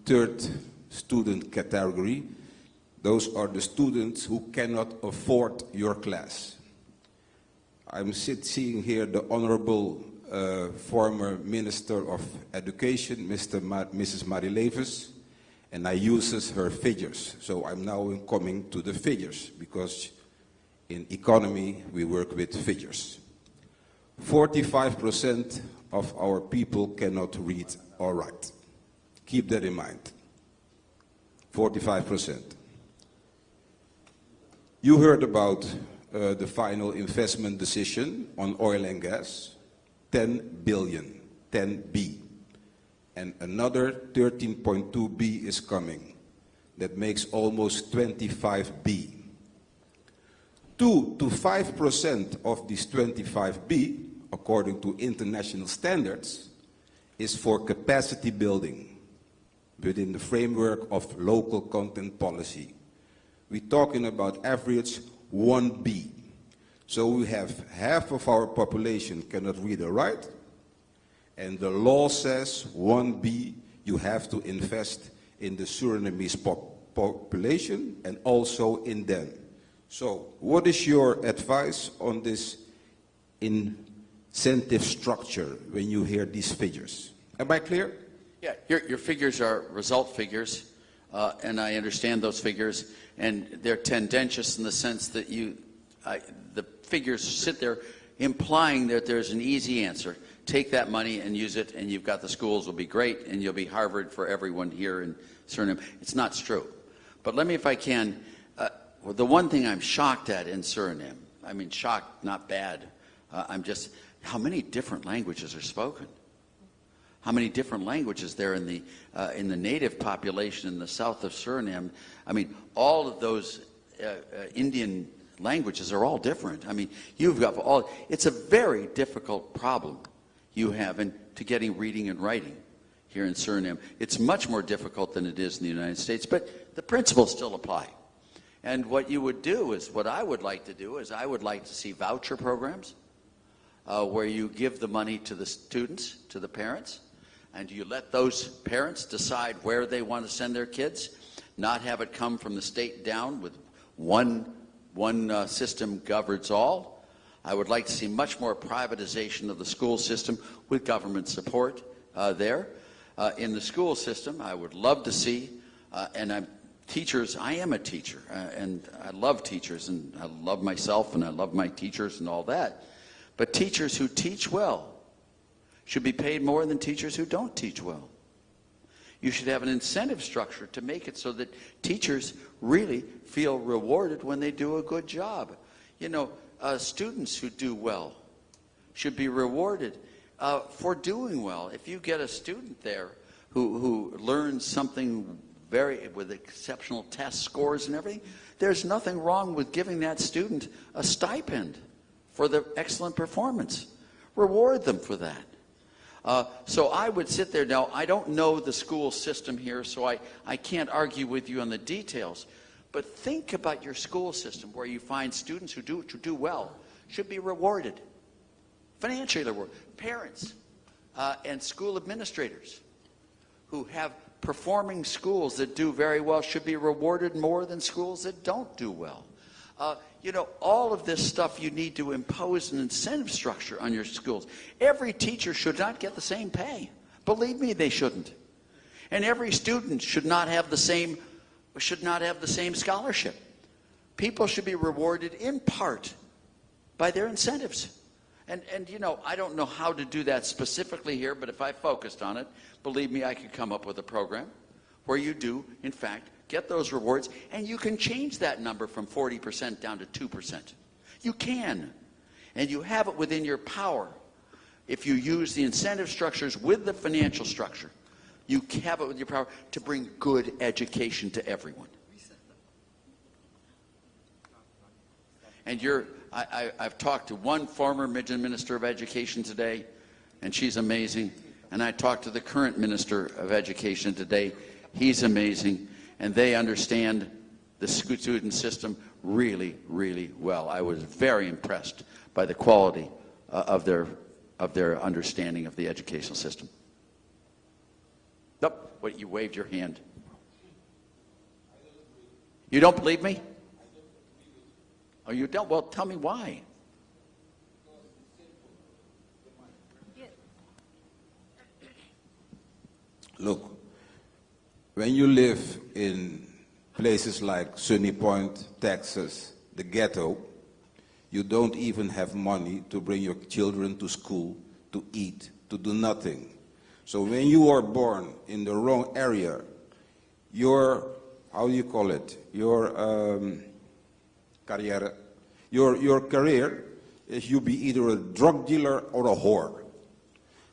third student category. Those are the students who cannot afford your class. I'm seeing here the Honorable former Minister of Education, Mrs. Marie Levens, and I uses her figures. So I'm now coming to the figures, because in economy we work with figures. 45% of our people cannot read or write. Keep that in mind. 45%. You heard about the final investment decision on oil and gas, 10 billion, 10B. And another 13.2B is coming. That makes almost 25B. 2 to 5% of this 25B, according to international standards, is for capacity building within the framework of local content policy. We're talking about average 1B. So we have half of our population cannot read or write, and the law says 1B, you have to invest in the Surinamese population and also in them. So what is your advice on this incentive structure when you hear these figures? Am I clear? Yeah, your figures are result figures, and I understand those figures, and they're tendentious in the sense that the figures sit there implying that there's an easy answer. Take that money and use it, and you've got the schools will be great, and you'll be Harvard for everyone here in Suriname. It's not true. But let me, if I can, the one thing I'm shocked at in Suriname, I mean shocked, not bad, I'm just, how many different languages are spoken? How many different languages there in the native population in the south of Suriname? I mean, all of those Indian languages are all different. I mean, you've got all, it's a very difficult problem you have to getting reading and writing here in Suriname. It's much more difficult than it is in the United States, but the principles still apply. And what you would do is, what I would like to do is, I would like to see voucher programs where you give the money to the students, to the parents, and you let those parents decide where they want to send their kids, not have it come from the state down with one system governs all. I would like to see much more privatization of the school system with government support there. In the school system, I would love to see, and teachers, I am a teacher, and I love teachers, and I love myself, and I love my teachers and all that. But teachers who teach well should be paid more than teachers who don't teach well. You should have an incentive structure to make it so that teachers really feel rewarded when they do a good job. You know, students who do well should be rewarded for doing well. If you get a student there who learns something with exceptional test scores and everything, there's nothing wrong with giving that student a stipend for their excellent performance. Reward them for that. So I would sit there. Now, I don't know the school system here, so I can't argue with you on the details. But think about your school system where you find students who do well should be rewarded, financially rewarded. Parents and school administrators who have performing schools that do very well should be rewarded more than schools that don't do well. You know, all of this stuff you need to impose an incentive structure on your schools. Every teacher should not get the same pay. Believe me, they shouldn't. And every student should not have the same scholarship. People should be rewarded in part by their incentives. And you know, I don't know how to do that specifically here, but if I focused on it, believe me, I could come up with a program where you do, in fact, get those rewards, and you can change that number from 40% down to 2%. You can. And you have it within your power. If you use the incentive structures with the financial structure, you have it with your power to bring good education to everyone. And I've talked to one former Minister of Education today, and she's amazing. And I talked to the current Minister of Education today. He's amazing. And they understand the student system really, really well. I was very impressed by the quality of their understanding of the educational system. Nope, what, you waved your hand. You don't believe me? Oh, you don't? Well, tell me why. Look, when you live in places like Sunny Point, Texas, the ghetto, you don't even have money to bring your children to school, to eat, to do nothing. So when you are born in the wrong area, your, how do you call it, your career, your career is you be either a drug dealer or a whore.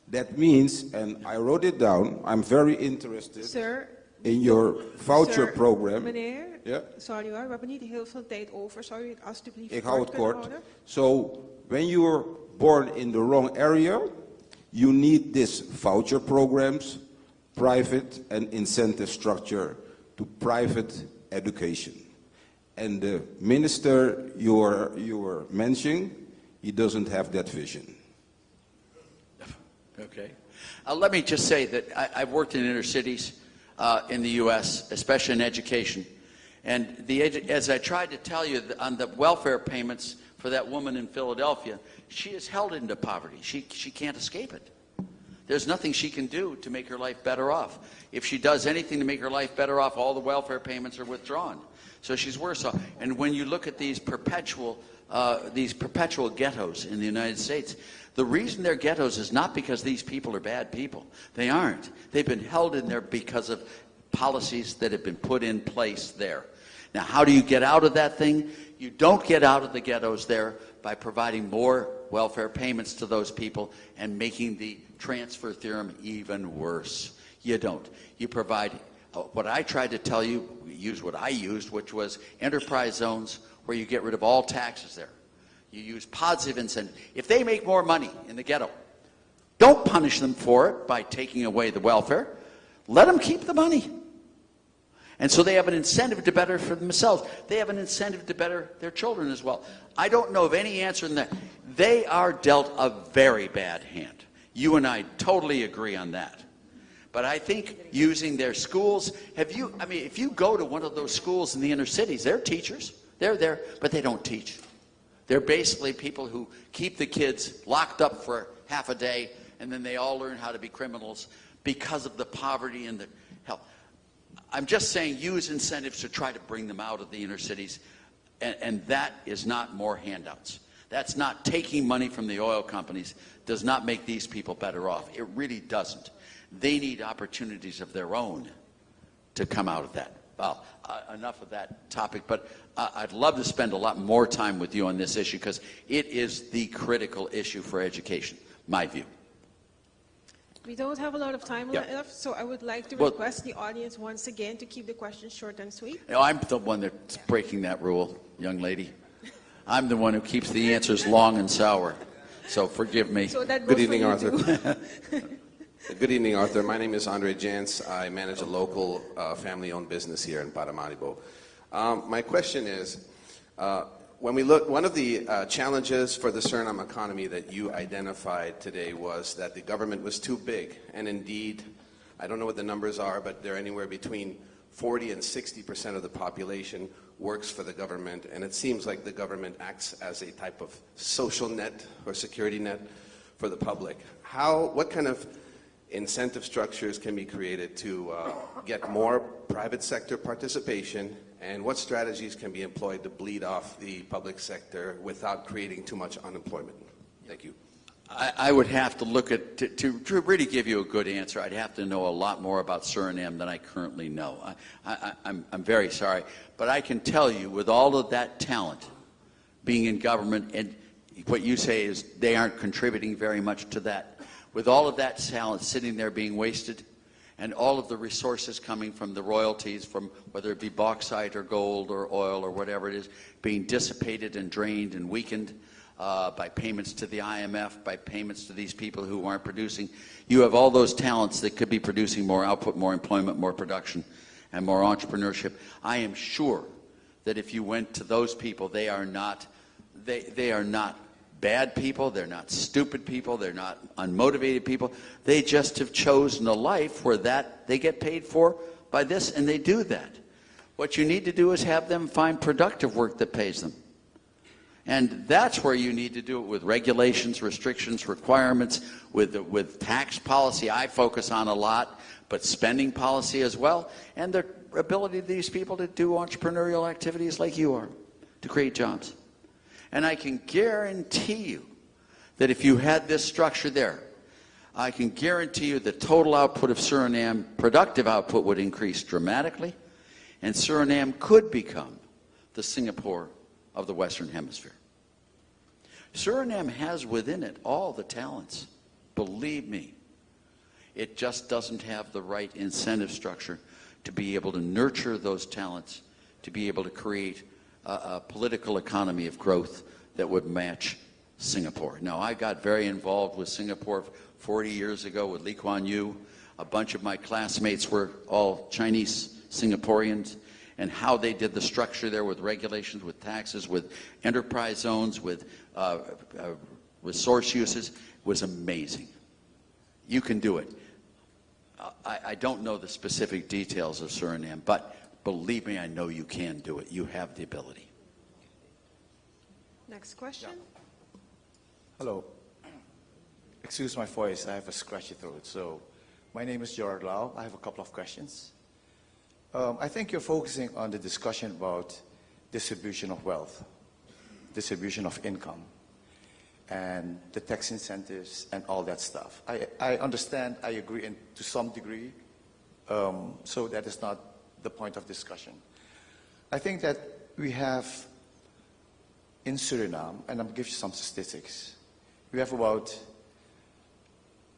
That means, and I wrote it down, I'm very interested. Sir, in your voucher program. Meneer, ja? Sorry hoor, we hebben niet heel veel tijd over. Zou u het alstublieft Ik hou het kort. houden? So, when you were born in the wrong area, you need these voucher programs, private and incentive structure to private education. And the minister you were mentioning, he doesn't have that vision. Okay. Let me just say that I've worked in inner cities in the U.S., especially in education. And as I tried to tell you, on the welfare payments for that woman in Philadelphia, she is held into poverty. She can't escape it. There's nothing she can do to make her life better off. If she does anything to make her life better off, all the welfare payments are withdrawn. So she's worse off. And when you look at these perpetual ghettos in the United States, the reason they're ghettos is not because these people are bad people. They aren't. They've been held in there because of policies that have been put in place there. Now, how do you get out of that thing? You don't get out of the ghettos there by providing more welfare payments to those people and making the transfer theorem even worse. You don't. You provide what I tried to tell you, use what I used, which was enterprise zones where you get rid of all taxes there. You use positive incentive. If they make more money in the ghetto, don't punish them for it by taking away the welfare. Let them keep the money. And so they have an incentive to better for themselves. They have an incentive to better their children as well. I don't know of any answer in that. They are dealt a very bad hand. You and I totally agree on that. But I think using their schools, if you go to one of those schools in the inner cities, they're teachers. They're there, but they don't teach. They're basically people who keep the kids locked up for half a day, and then they all learn how to be criminals because of the poverty and the hell. I'm just saying use incentives to try to bring them out of the inner cities, and that is not more handouts. That's not taking money from the oil companies, does not make these people better off. It really doesn't. They need opportunities of their own to come out of that. Well, enough of that topic, but I'd love to spend a lot more time with you on this issue because it is the critical issue for education, my view. We don't have a lot of time left, so I would like to request the audience once again to keep the questions short and sweet. You know, I'm the one that's breaking that rule, young lady. I'm the one who keeps the answers long and sour, so forgive me. So that Good evening, Arthur. Good evening, Arthur. My name is Andre Jans. I manage a local family-owned business here in Paramaribo. My question is, when we look, one of the challenges for the Suriname economy that you identified today was that the government was too big. And indeed, I don't know what the numbers are, but they're anywhere between 40 and 60% of the population works for the government. And it seems like the government acts as a type of social net or security net for the public. What kind of incentive structures can be created to get more private sector participation, and what strategies can be employed to bleed off the public sector without creating too much unemployment? Thank you. I would have to look at, to really give you a good answer, I'd have to know a lot more about Suriname than I currently know. I'm very sorry, but I can tell you with all of that talent being in government, and what you say is they aren't contributing very much to that. With all of that talent sitting there being wasted, and all of the resources coming from the royalties, from whether it be bauxite or gold or oil or whatever it is, being dissipated and drained and weakened by payments to the IMF, by payments to these people who aren't producing. You have all those talents that could be producing more output, more employment, more production, and more entrepreneurship. I am sure that if you went to those people, they are not bad people, they're not stupid people, they're not unmotivated people. They just have chosen a life where that they get paid for by this, and they do that. What you need to do is have them find productive work that pays them. And that's where you need to do it with regulations, restrictions, requirements, with tax policy I focus on a lot, but spending policy as well, and the ability of these people to do entrepreneurial activities like you are, to create jobs. And I can guarantee you that if you had this structure there, I can guarantee you the total output of Suriname, productive output, would increase dramatically, and Suriname could become the Singapore of the Western Hemisphere. Suriname has within it all the talents, believe me. It just doesn't have the right incentive structure to be able to nurture those talents, to be able to create a political economy of growth that would match Singapore. Now, I got very involved with Singapore 40 years ago with Lee Kuan Yew. A bunch of my classmates were all Chinese Singaporeans, and how they did the structure there with regulations, with taxes, with enterprise zones, with resource uses was amazing. You can do it. I don't know the specific details of Suriname, but believe me, I know you can do it. You have the ability. Next question. Hello. Excuse my voice, I have a scratchy throat. So, my name is Gerard Lau. I have a couple of questions. I think you're focusing on the discussion about distribution of wealth, distribution of income, and the tax incentives and all that stuff. I understand, I agree to some degree, so that is not the point of discussion. I think that we have in Suriname, and I'll give you some statistics, we have about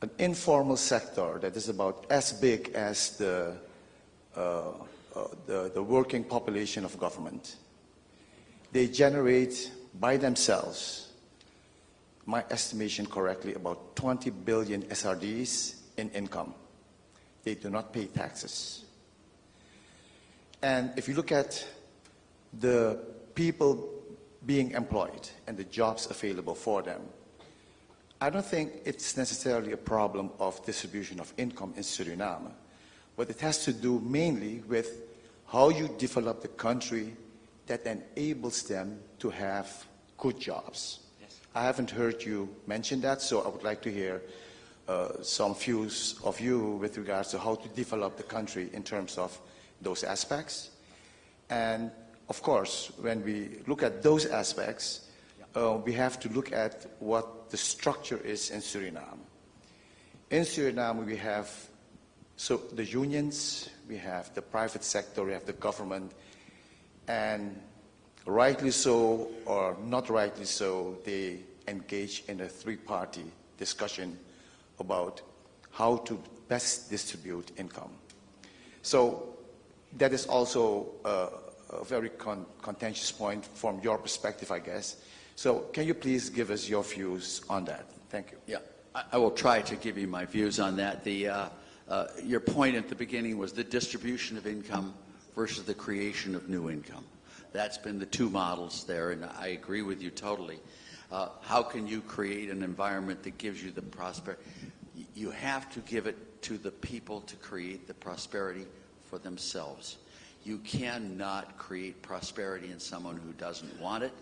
an informal sector that is about as big as the working population of government. They generate by themselves, my estimation correctly, about 20 billion SRDs in income. They do not pay taxes. And if you look at the people being employed and the jobs available for them, I don't think it's necessarily a problem of distribution of income in Suriname, but it has to do mainly with how you develop the country that enables them to have good jobs. Yes. I haven't heard you mention that, so I would like to hear some views of you with regards to how to develop the country in terms of those aspects. And of course, when we look at those aspects, we have to look at what the structure is in Suriname. In Suriname, we have the unions, we have the private sector, we have the government, and rightly so or not rightly so, they engage in a three-party discussion about how to best distribute income. So that is also a very contentious point from your perspective, I guess. So can you please give us your views on that? Thank you. Yeah, I will try to give you my views on that. Your point at the beginning was the distribution of income versus the creation of new income. That's been the two models there, and I agree with you totally. How can you create an environment that gives you the prosperity? You have to give it to the people to create the prosperity for themselves. You cannot create prosperity in someone who doesn't want it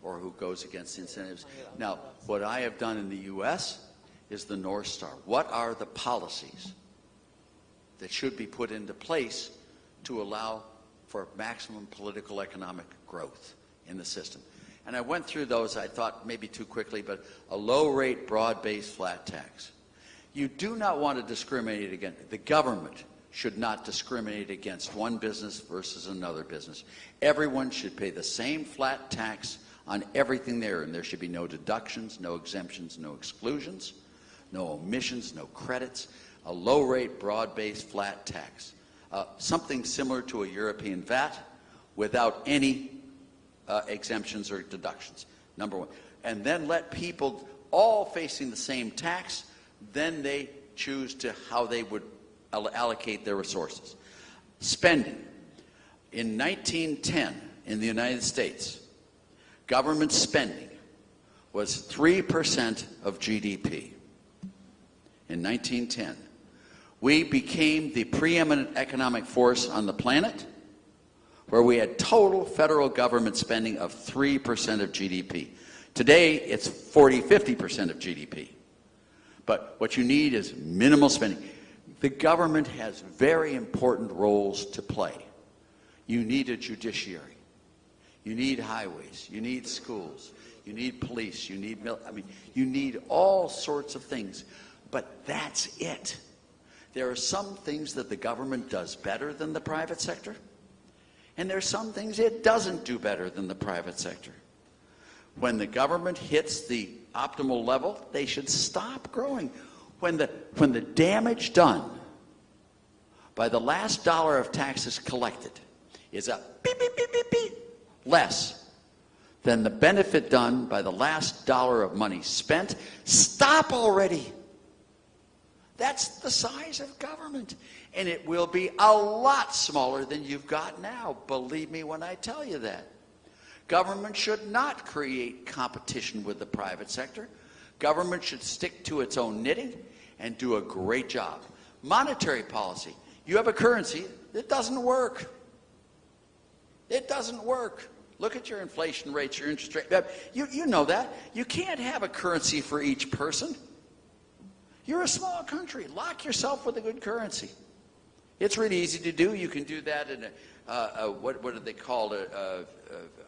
or who goes against incentives. Now, what I have done in the U.S. is the North Star. What are the policies that should be put into place to allow for maximum political economic growth in the system? And I went through those, I thought maybe too quickly, but a low-rate, broad-based flat tax. You do not want to discriminate against, the government should not discriminate against one business versus another business. Everyone should pay the same flat tax on everything there, and there should be no deductions, no exemptions, no exclusions, no omissions, no credits, a low-rate, broad-based flat tax. Something similar to a European VAT without any exemptions or deductions, number one. And then let people all facing the same tax, then they choose to how they would allocate their resources. Spending. In 1910, in the United States, government spending was 3% of GDP. In 1910, we became the preeminent economic force on the planet, where we had total federal government spending of 3% of GDP. Today, it's 40–50% of GDP. But what you need is minimal spending. The government has very important roles to play. You need a judiciary. You need highways. You need schools. You need police. You need you need all sorts of things. But that's it. There are some things that the government does better than the private sector, and there are some things it doesn't do better than the private sector. When the government hits the optimal level, they should stop growing. When the damage done by the last dollar of taxes collected is a beep, beep, beep, beep, beep, less than the benefit done by the last dollar of money spent, stop already. That's the size of government. And it will be a lot smaller than you've got now. Believe me when I tell you that. Government should not create competition with the private sector. Government should stick to its own knitting and do a great job. Monetary policy. You have a currency that doesn't work. It doesn't work. Look at your inflation rates, your interest rate. You know that. You can't have a currency for each person. You're a small country. Lock yourself with a good currency. It's really easy to do. You can do that in what do they call it?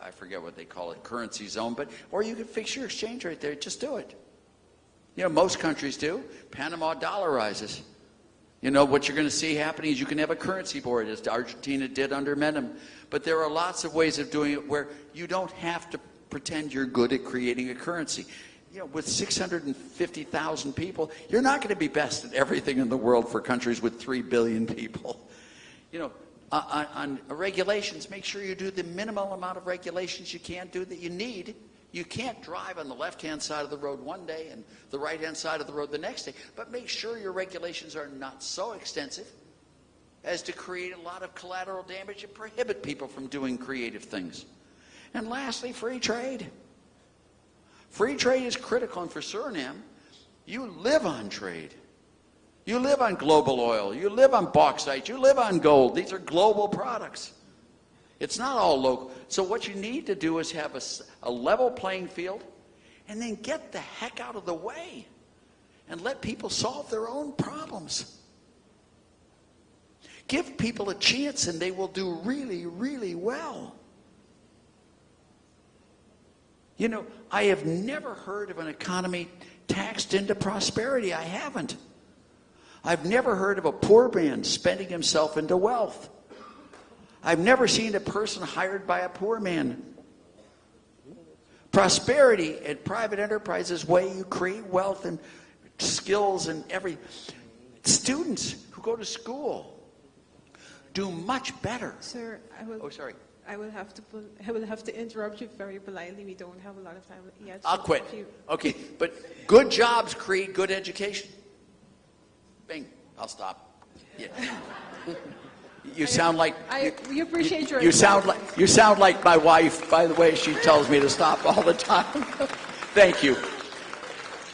I forget what they call it, currency zone. Or you can fix your exchange rate there. Just do it. You know, most countries do. Panama dollarizes. You know, what you're going to see happening is you can have a currency board, as Argentina did under Menem. But there are lots of ways of doing it where you don't have to pretend you're good at creating a currency. You know, with 650,000 people, you're not going to be best at everything in the world for countries with 3 billion people. You know, on regulations, make sure you do the minimal amount of regulations you can do that you need. You can't drive on the left-hand side of the road one day and the right-hand side of the road the next day, but make sure your regulations are not so extensive as to create a lot of collateral damage and prohibit people from doing creative things. And lastly, free trade. Free trade is critical, and for Suriname, you live on trade. You live on global oil. You live on bauxite. You live on gold. These are global products. It's not all local. So what you need to do is have a level playing field and then get the heck out of the way and let people solve their own problems. Give people a chance and they will do really, really well. You know, I have never heard of an economy taxed into prosperity. I haven't. I've never heard of a poor man spending himself into wealth. I've never seen a person hired by a poor man. Prosperity and private enterprise is the way you create wealth and skills and students who go to school do much better. Sir, I will have to interrupt you very politely. We don't have a lot of time yet. I'll quit. Okay, but good jobs create good education. Bing. I'll stop. Yeah. You sound like we appreciate your. You sound like my wife. By the way, she tells me to stop all the time. Thank you.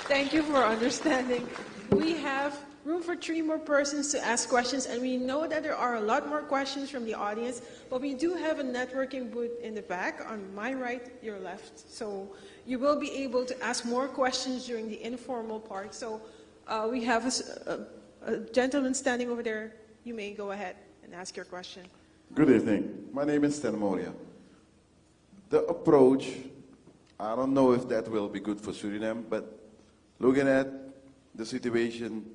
Thank you for understanding. We have room for 3 more persons to ask questions, and we know that there are a lot more questions from the audience, but we do have a networking booth in the back on my right, your left. So you will be able to ask more questions during the informal part. So we have a gentleman standing over there. You may go ahead and ask your question. Good evening. My name is Stan Moria. The approach, I don't know if that will be good for Suriname, but looking at the situation,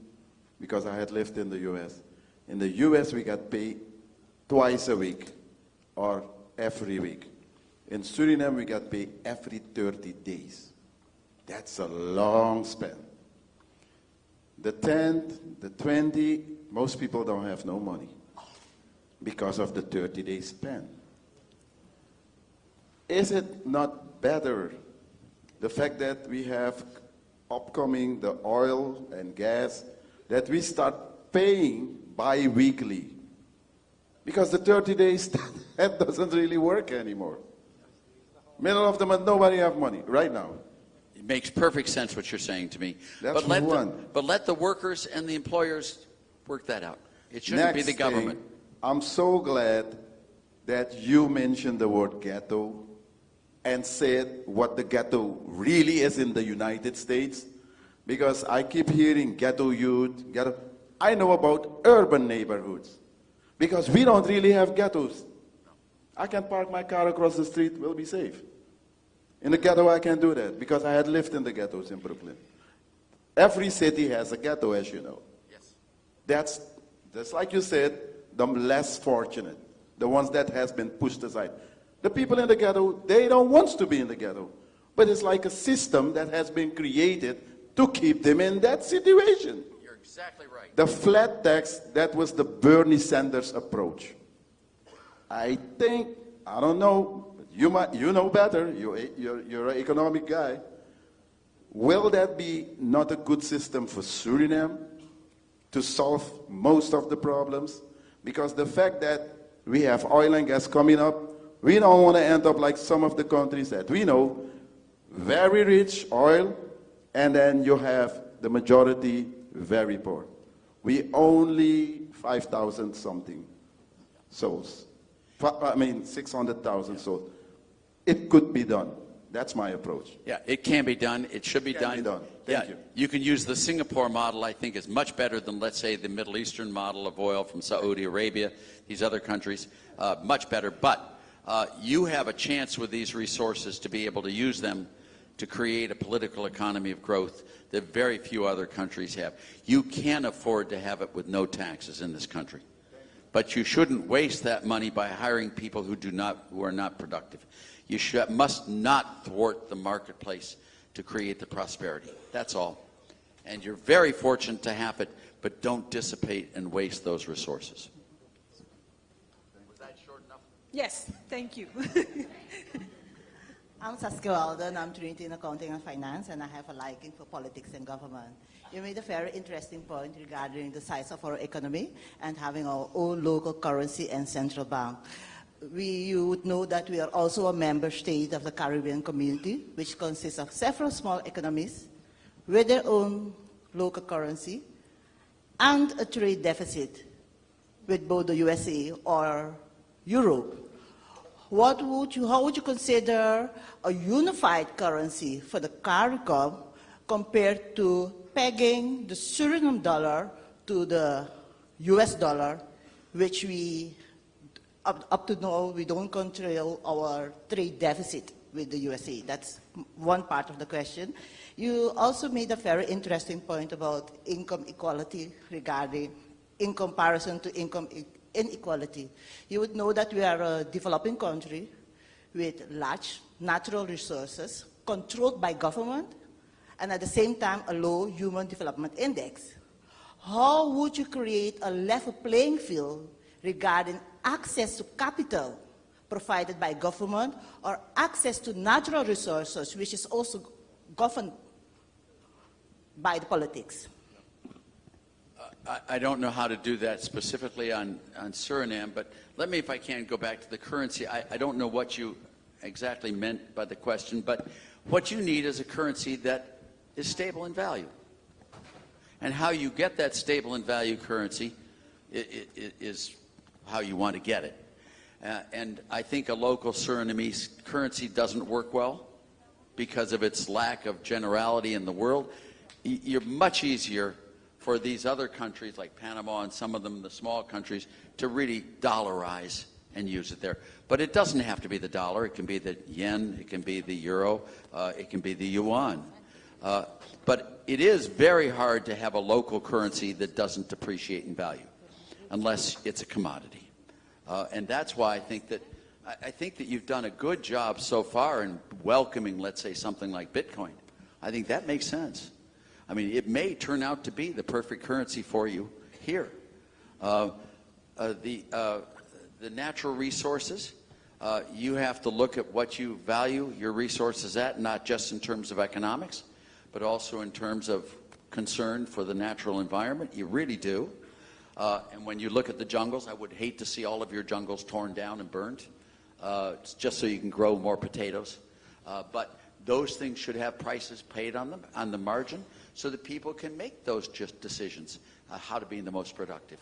because I had lived in the U.S. In the U.S. we got paid twice a week or every week. In Suriname we got paid every 30 days. That's a long span. The 10th, the 20, most people don't have no money because of the 30-day span. Is it not better, the fact that we have upcoming the oil and gas, that we start paying bi-weekly? Because the 30 days, that doesn't really work anymore. Middle of the month, nobody have money right now. It makes perfect sense what you're saying to me. That's but let the workers and the employers work that out. It shouldn't be the government. I'm so glad that you mentioned the word ghetto and said what the ghetto really is in the United States, because I keep hearing ghetto youth, ghetto. I know about urban neighborhoods, because we don't really have ghettos. I can park my car across the street, we'll be safe. In the ghetto I can't do that, because I had lived in the ghettos in Brooklyn. Every city has a ghetto, as you know. Yes. That's like you said, the less fortunate, the ones that has been pushed aside. The people in the ghetto, they don't want to be in the ghetto. But it's like a system that has been created to keep them in that situation. You're exactly right. The flat tax, that was the Bernie Sanders approach. I think, I don't know, you know better, you're an economic guy. Will that be not a good system for Suriname? to solve most of the problems, because the fact that we have oil and gas coming up, we don't want to end up like some of the countries that we know, very rich oil, and then you have the majority very poor. We only 5,000 something souls. 600,000 souls. It could be done. That's my approach. Yeah, it can be done. It should be done. Thank you. You can use the Singapore model, I think, is much better than, let's say, the Middle Eastern model of oil from Saudi Arabia, these other countries, much better. But you have a chance with these resources to be able to use them to create a political economy of growth that very few other countries have. You can afford to have it with no taxes in this country. But you shouldn't waste that money by hiring people who are not productive. You must not thwart the marketplace to create the prosperity. That's all. And you're very fortunate to have it, but don't dissipate and waste those resources. Was that short enough? Yes, thank you. I'm Saskia Walden. I'm trained in accounting and finance, and I have a liking for politics and government. You made a very interesting point regarding the size of our economy and having our own local currency and central bank. You would know that we are also a member state of the Caribbean community, which consists of several small economies with their own local currency and a trade deficit with both the USA or Europe. How would you consider a unified currency for the CARICOM compared to pegging the Suriname dollar to the US dollar, which we, up to now, we don't control our trade deficit with the USA? That's one part of the question. You also made a very interesting point about income equality regarding in comparison to income inequality. You would know that we are a developing country with large natural resources controlled by government and at the same time a low human development index. How would you create a level playing field regarding access to capital provided by government or access to natural resources, which is also governed by the politics? I don't know how to do that specifically on Suriname, but let me, if I can, go back to the currency. I don't know what you exactly meant by the question, but what you need is a currency that is stable in value. And how you get that stable in value currency is how you want to get it. And I think a local Surinamese currency doesn't work well because of its lack of generality in the world. You're much easier for these other countries like Panama and some of them, the small countries, to really dollarize and use it there. But it doesn't have to be the dollar. It can be the yen, it can be the euro, it can be the yuan. But it is very hard to have a local currency that doesn't depreciate in value unless it's a commodity. And that's why I think that you've done a good job so far in welcoming, let's say, something like Bitcoin. I think that makes sense. I mean, it may turn out to be the perfect currency for you here. The natural resources, you have to look at what you value your resources at, not just in terms of economics, but also in terms of concern for the natural environment. You really do. And when you look at the jungles, I would hate to see all of your jungles torn down and burned, just so you can grow more potatoes. But those things should have prices paid on them, on the margin, so that people can make those just decisions, how to be the most productive.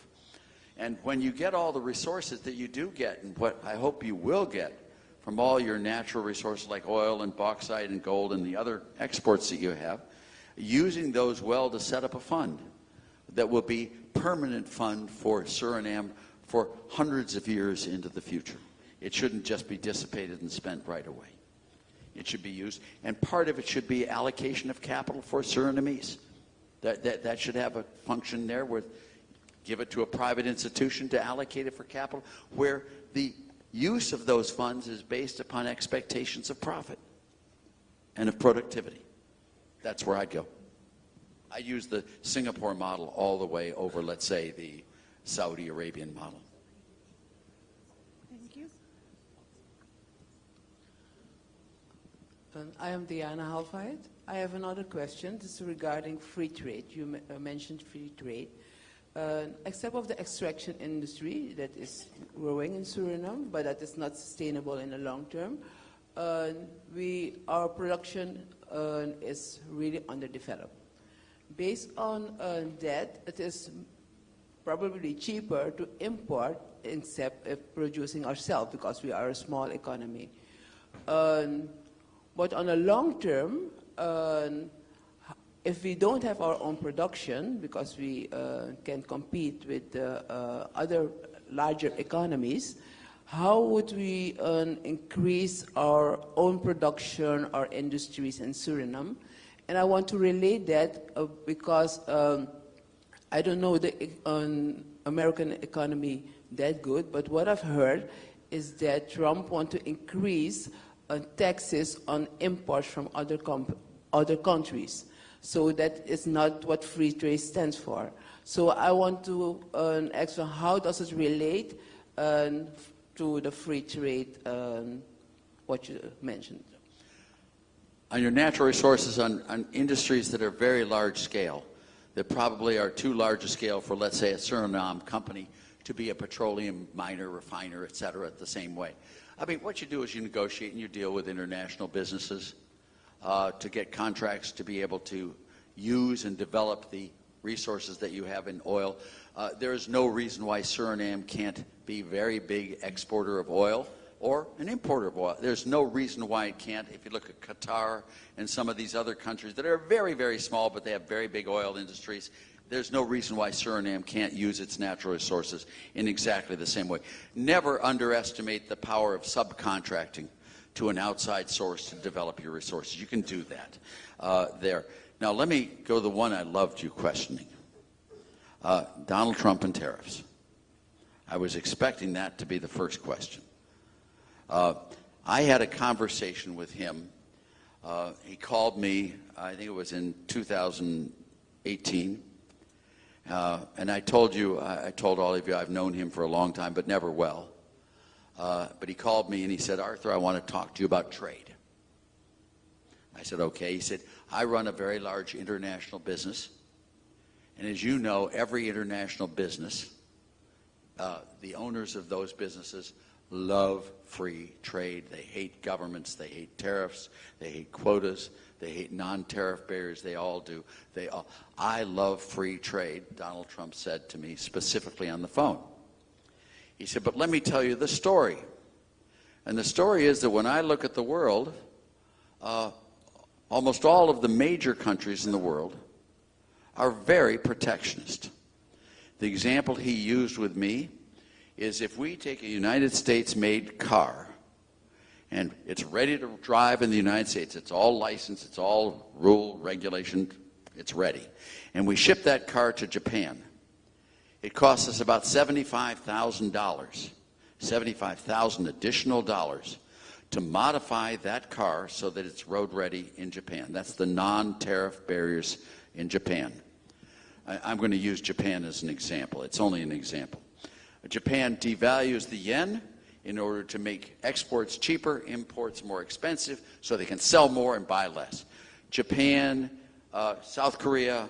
And when you get all the resources that you do get, and what I hope you will get from all your natural resources like oil and bauxite and gold and the other exports that you have, using those well to set up a fund that will be permanent fund for Suriname for hundreds of years into the future. It shouldn't just be dissipated and spent right away. It should be used, and part of it should be allocation of capital for Surinamese. That should have a function there where give it to a private institution to allocate it for capital, where the use of those funds is based upon expectations of profit and of productivity. That's where I'd go. I use the Singapore model all the way over, let's say, the Saudi Arabian model. Thank you. I am Diana Halfheid. I have another question. This is regarding free trade. You mentioned free trade. except of the extraction industry that is growing in Suriname, but that is not sustainable in the long term. Our production is really underdeveloped. Based on that, it is probably cheaper to import except if producing ourselves because we are a small economy. But on a long term, if we don't have our own production, because we can compete with other larger economies, how would we increase our own production, our industries in Suriname? And I want to relate that because I don't know the American economy that good, but what I've heard is that Trump wants to increase taxes on imports from other countries. So that is not what free trade stands for. So I want to ask, how does it relate to the free trade, what you mentioned? On your natural resources, on industries that are very large scale, that probably are too large a scale for, let's say, a Suriname company to be a petroleum miner, refiner, et cetera, the same way. I mean, what you do is you negotiate and you deal with international businesses to get contracts to be able to use and develop the resources that you have in oil. There is no reason why Suriname can't be a very big exporter of oil or an importer of oil. There's no reason why it can't. If you look at Qatar and some of these other countries that are very, very small, but they have very big oil industries, there's no reason why Suriname can't use its natural resources in exactly the same way. Never underestimate the power of subcontracting to an outside source to develop your resources. You can do that there. Now let me go to the one I loved you questioning. Donald Trump and tariffs. I was expecting that to be the first question. I had a conversation with him. He called me, I think it was in 2018. And I told all of you, I've known him for a long time, but never well. But he called me and he said, Arthur, I want to talk to you about trade. I said, okay. He said, I run a very large international business. And as you know, every international business, the owners of those businesses love free trade. They hate governments. They hate tariffs. They hate quotas. They hate non-tariff barriers. They all do. I love free trade, Donald Trump said to me specifically on the phone. He said, but let me tell you the story. And the story is that when I look at the world, almost all of the major countries in the world are very protectionist. The example he used with me is if we take a United States-made car and it's ready to drive in the United States, it's all licensed, it's all rule, regulation, it's ready, and we ship that car to Japan, it costs us about $75,000, 75,000 additional dollars to modify that car so that it's road ready in Japan. That's the non-tariff barriers in Japan. I'm going to use Japan as an example. It's only an example. Japan devalues the yen in order to make exports cheaper, imports more expensive, so they can sell more and buy less. Japan, South Korea,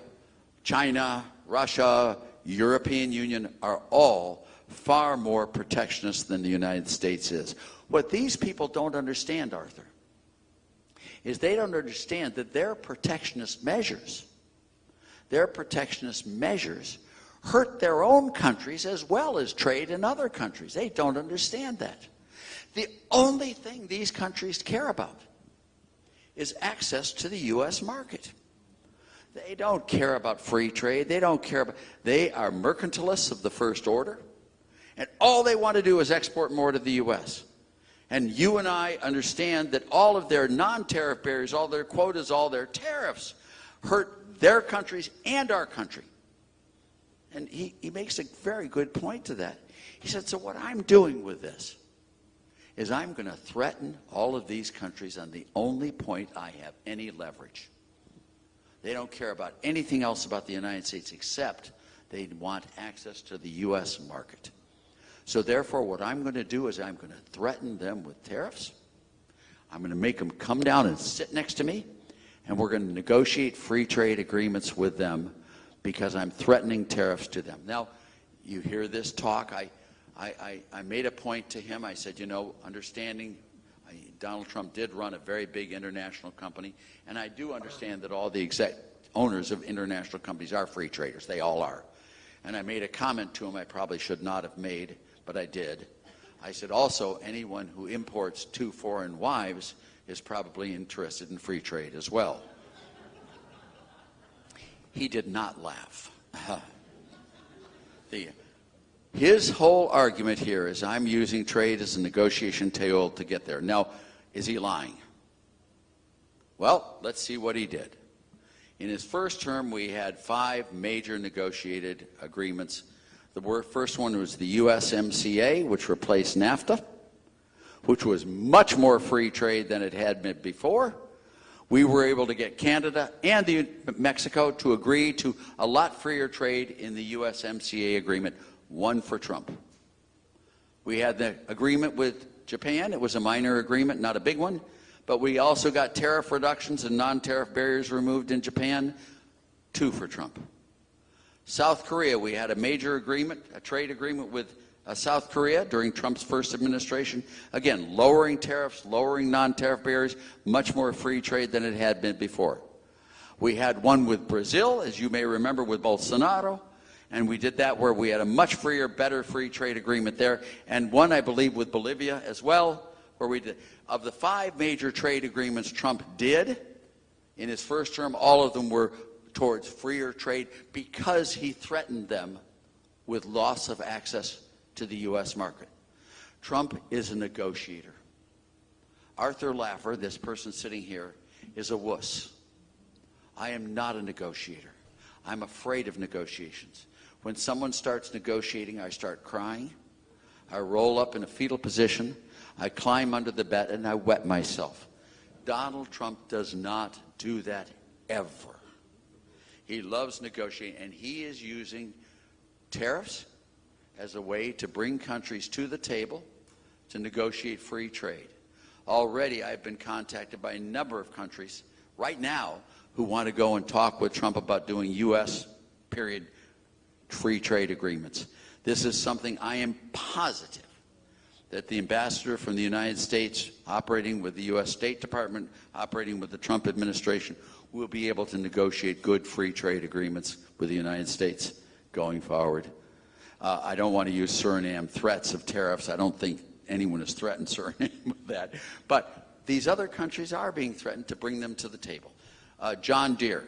China, Russia, European Union are all far more protectionist than the United States is. What these people don't understand, Arthur, is they don't understand that their protectionist measures hurt their own countries as well as trade in other countries. They don't understand that. The only thing these countries care about is access to the U.S. market. They don't care about free trade. They are mercantilists of the first order, and all they want to do is export more to the U.S. And you and I understand that all of their non-tariff barriers, all their quotas, all their tariffs hurt their countries and our country. And he makes a very good point to that. He said, so what I'm doing with this is I'm going to threaten all of these countries on the only point I have any leverage. They don't care about anything else about the United States except they want access to the U.S. market. So therefore, what I'm going to do is I'm going to threaten them with tariffs. I'm going to make them come down and sit next to me, and we're going to negotiate free trade agreements with them because I'm threatening tariffs to them. Now, you hear this talk. I made a point to him. I said, you know, understanding Donald Trump did run a very big international company, and I do understand that all the owners of international companies are free traders. They all are. And I made a comment to him I probably should not have made, but I did. I said also anyone who imports 2 foreign wives is probably interested in free trade as well. He did not laugh. His whole argument here is I'm using trade as a negotiation tool to get there. Now, is he lying? Well, let's see what he did. In his first term, we had 5 major negotiated agreements. The first one was the USMCA, which replaced NAFTA, which was much more free trade than it had been before. We were able to get Canada and Mexico to agree to a lot freer trade in the USMCA agreement, one for Trump. We had the agreement with Japan. It was a minor agreement, not a big one. But we also got tariff reductions and non-tariff barriers removed in Japan, 2 for Trump. South Korea, we had a major agreement, a trade agreement with South Korea during Trump's first administration. Again, lowering tariffs, lowering non-tariff barriers, much more free trade than it had been before. We had one with Brazil, as you may remember, with Bolsonaro, and we did that where we had a much freer, better free trade agreement there, and one, I believe, with Bolivia as well, where we did. Of the 5 major trade agreements Trump did in his first term, all of them were towards freer trade because he threatened them with loss of access to the U.S. market. Trump is a negotiator. Arthur Laffer, this person sitting here, is a wuss. I am not a negotiator. I'm afraid of negotiations. When someone starts negotiating, I start crying. I roll up in a fetal position. I climb under the bed and I wet myself. Donald Trump does not do that ever. He loves negotiating, and he is using tariffs as a way to bring countries to the table to negotiate free trade. Already I've been contacted by a number of countries right now who want to go and talk with Trump about doing U.S. period free trade agreements. This is something I am positive that the ambassador from the United States, operating with the U.S. State Department, operating with the Trump administration, will be able to negotiate good free trade agreements with the United States going forward. I don't want to use Suriname threats of tariffs. I don't think anyone has threatened Suriname with that. But these other countries are being threatened to bring them to the table. John Deere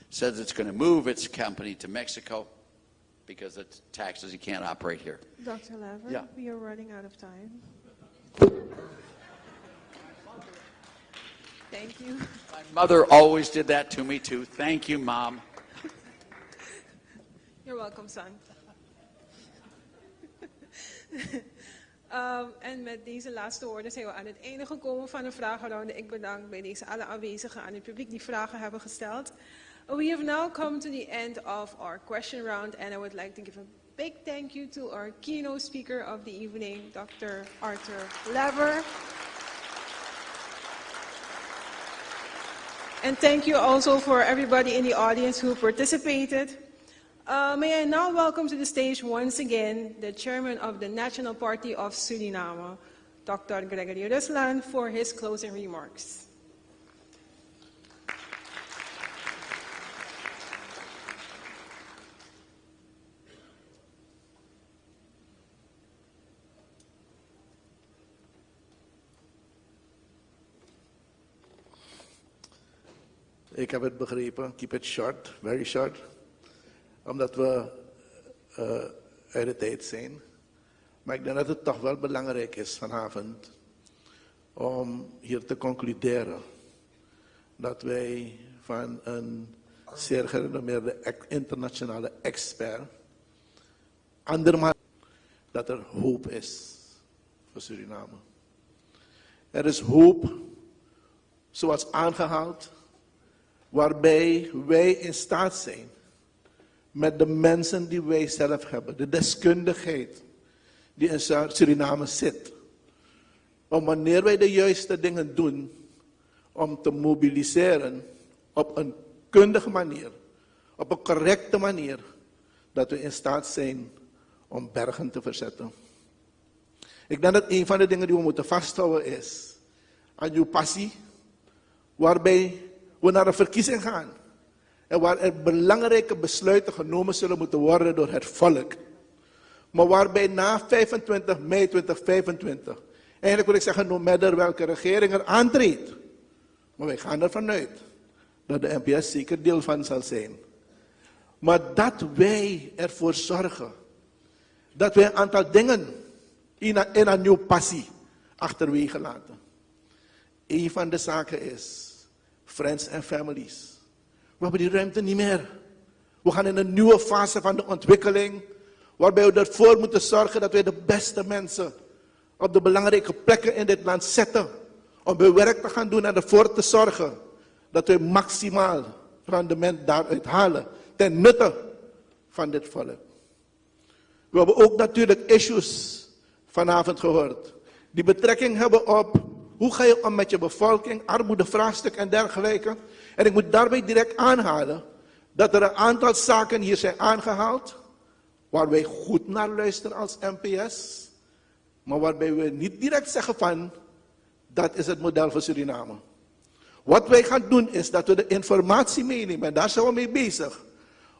says it's going to move its company to Mexico because it's taxes. You can't operate here. Dr. Laffer, Yeah. we are running out of time. Thank you. My mother always did that to me too. Thank you, Mom. You're welcome, son. En met deze laatste woorden zijn we aan het einde gekomen van de vragenronde. Ik bedank bij deze alle aanwezigen aan het publiek die vragen hebben gesteld. We have now come to the end of our question round, and I would like to give a big thank you to our keynote speaker of the evening, Dr. Arthur Laffer. And thank you also for everybody in the audience who participated. May I now welcome to the stage once again the chairman of the National Party of Suriname, Dr. Gregory Ruslan, for his closing remarks. Ik heb het begrepen, keep it short, very short. Omdat we uit de tijd zijn. Maar ik denk dat het toch wel belangrijk is vanavond om hier te concluderen dat wij van een zeer gerenommeerde internationale expert andermaal dat er hoop is voor Suriname. Er is hoop, zoals aangehaald, waarbij wij in staat zijn met de mensen die wij zelf hebben, de deskundigheid die in Suriname zit, om wanneer wij de juiste dingen doen, om te mobiliseren op een kundige manier, op een correcte manier, dat we in staat zijn om bergen te verzetten. Ik denk dat een van de dingen die we moeten vasthouden is aan uw passie, waarbij we naar een verkiezing gaan. En waar er belangrijke besluiten genomen zullen moeten worden door het volk. Maar waarbij na 25 mei 2025, eigenlijk wil ik zeggen, no matter welke regering er aantreedt, maar wij gaan ervan uit dat de NPS zeker deel van zal zijn. Maar dat wij ervoor zorgen dat wij een aantal dingen in een nieuwe passie achterwege laten. Een van de zaken is friends en families. We hebben die ruimte niet meer. We gaan in een nieuwe fase van de ontwikkeling, waarbij we ervoor moeten zorgen dat wij de beste mensen op de belangrijke plekken in dit land zetten, om hun werk te gaan doen en ervoor te zorgen dat wij maximaal rendement daaruit halen, ten nutte van dit volk. We hebben ook natuurlijk issues vanavond gehoord, die betrekking hebben op hoe ga je om met je bevolking, armoedevraagstuk en dergelijke. En ik moet daarbij direct aanhalen dat er een aantal zaken hier zijn aangehaald, waar wij goed naar luisteren als NPS, maar waarbij we niet direct zeggen van, dat is het model voor Suriname. Wat wij gaan doen is dat we de informatie meenemen, en daar zijn we mee bezig,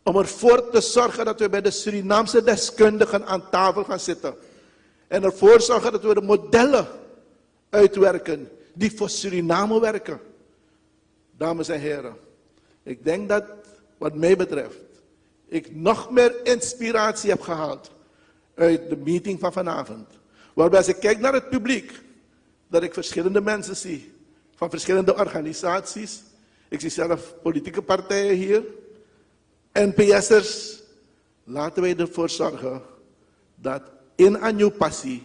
om ervoor te zorgen dat we bij de Surinaamse deskundigen aan tafel gaan zitten. En ervoor zorgen dat we de modellen uitwerken die voor Suriname werken. Dames en heren, ik denk dat, wat mij betreft, ik nog meer inspiratie heb gehaald uit de meeting van vanavond. Waarbij als ik kijk naar het publiek, dat ik verschillende mensen zie, van verschillende organisaties. Ik zie zelf politieke partijen hier, NPS'ers. Laten wij ervoor zorgen dat in aan uw passie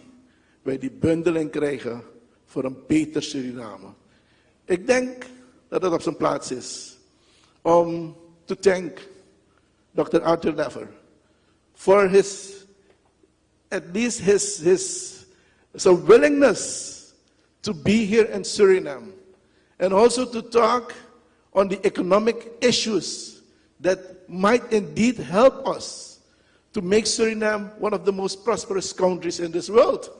wij die bundeling krijgen voor een beter Suriname. Ik denk dat het op zijn plaats is om to thank Dr. Arthur Laffer for his willingness to be here in Suriname and also to talk on the economic issues that might indeed help us to make Suriname one of the most prosperous countries in this world.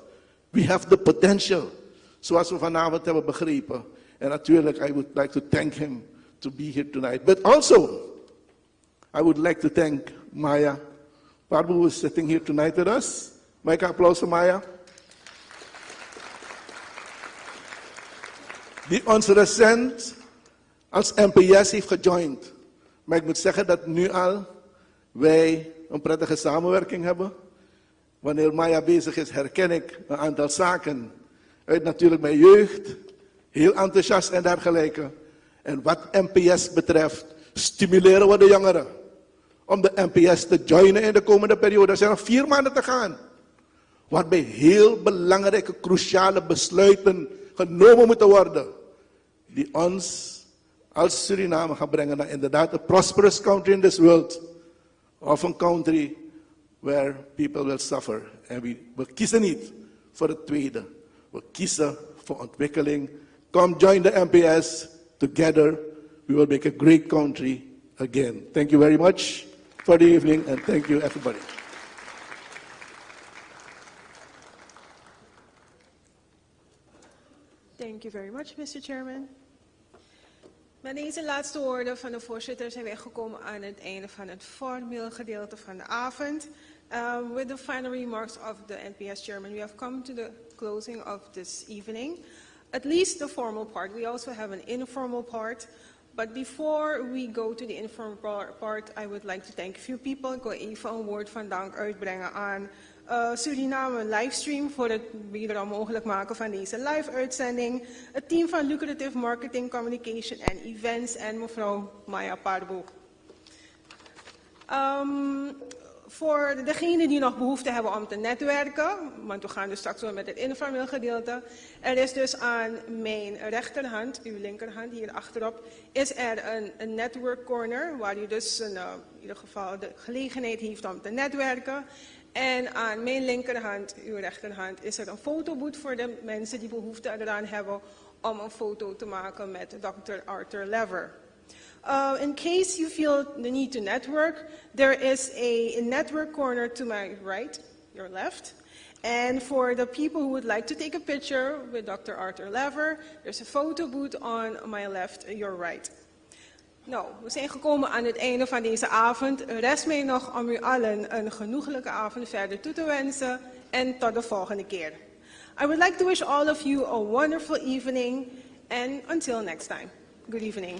We have the potential, zoals we vanavond hebben begrepen. And natuurlijk, I would like to thank him to be here tonight. But also, I would like to thank Maya Parbu, who is sitting here tonight with us. Make an applause for Maya. Die ons recent als NPS heeft gejoind. Maar ik moet zeggen dat nu al wij een prettige samenwerking hebben. Wanneer Maya bezig is, herken ik een aantal zaken uit natuurlijk mijn jeugd. Heel enthousiast en dergelijke. En wat NPS betreft, stimuleren we de jongeren om de NPS te joinen in de komende periode. Er zijn nog 4 maanden te gaan. Waarbij heel belangrijke, cruciale besluiten genomen moeten worden. Die ons als Suriname gaan brengen naar inderdaad een prosperous country in this world. Of een country where people will suffer. En we kiezen niet voor het tweede. We kiezen voor ontwikkeling. Come join the NPS. Together we will make a great country again. Thank you very much for the evening and thank you everybody. Thank you very much, Mr. Chairman. Met deze laatste woorden van de voorzitter zijn wij gekomen aan het einde van het formeel gedeelte van de avond. With the final remarks of the NPS chairman, we have come to the closing of this evening. At least the formal part. We also have an informal part. But before we go to the informal part, I would like to thank a few people. Ik wil even een woord van dank uitbrengen aan Suriname Livestream voor het wederom mogelijk maken van deze live-uitzending. Het team van Lucrative Marketing, Communication en Events en mevrouw Maya Parbu. Voor degenen die nog behoefte hebben om te netwerken, want we gaan dus straks wel met het informeel gedeelte. Er is dus aan mijn rechterhand, uw linkerhand hier achterop, is er een network corner waar u dus in ieder geval de gelegenheid heeft om te netwerken. En aan mijn linkerhand, uw rechterhand, is er een fotoboot voor de mensen die behoefte eraan hebben om een foto te maken met Dr. Arthur Laffer. In case you feel the need to network, there is a network corner to my right, your left. And for the people who would like to take a picture with Dr. Arthur Laffer, there's a photo booth on my left, your right. Nou, we zijn gekomen aan het einde van deze avond. Rest mij nog om u allen een genoeglijke avond verder toe te wensen en tot de volgende keer. I would like to wish all of you a wonderful evening and until next time. Good evening.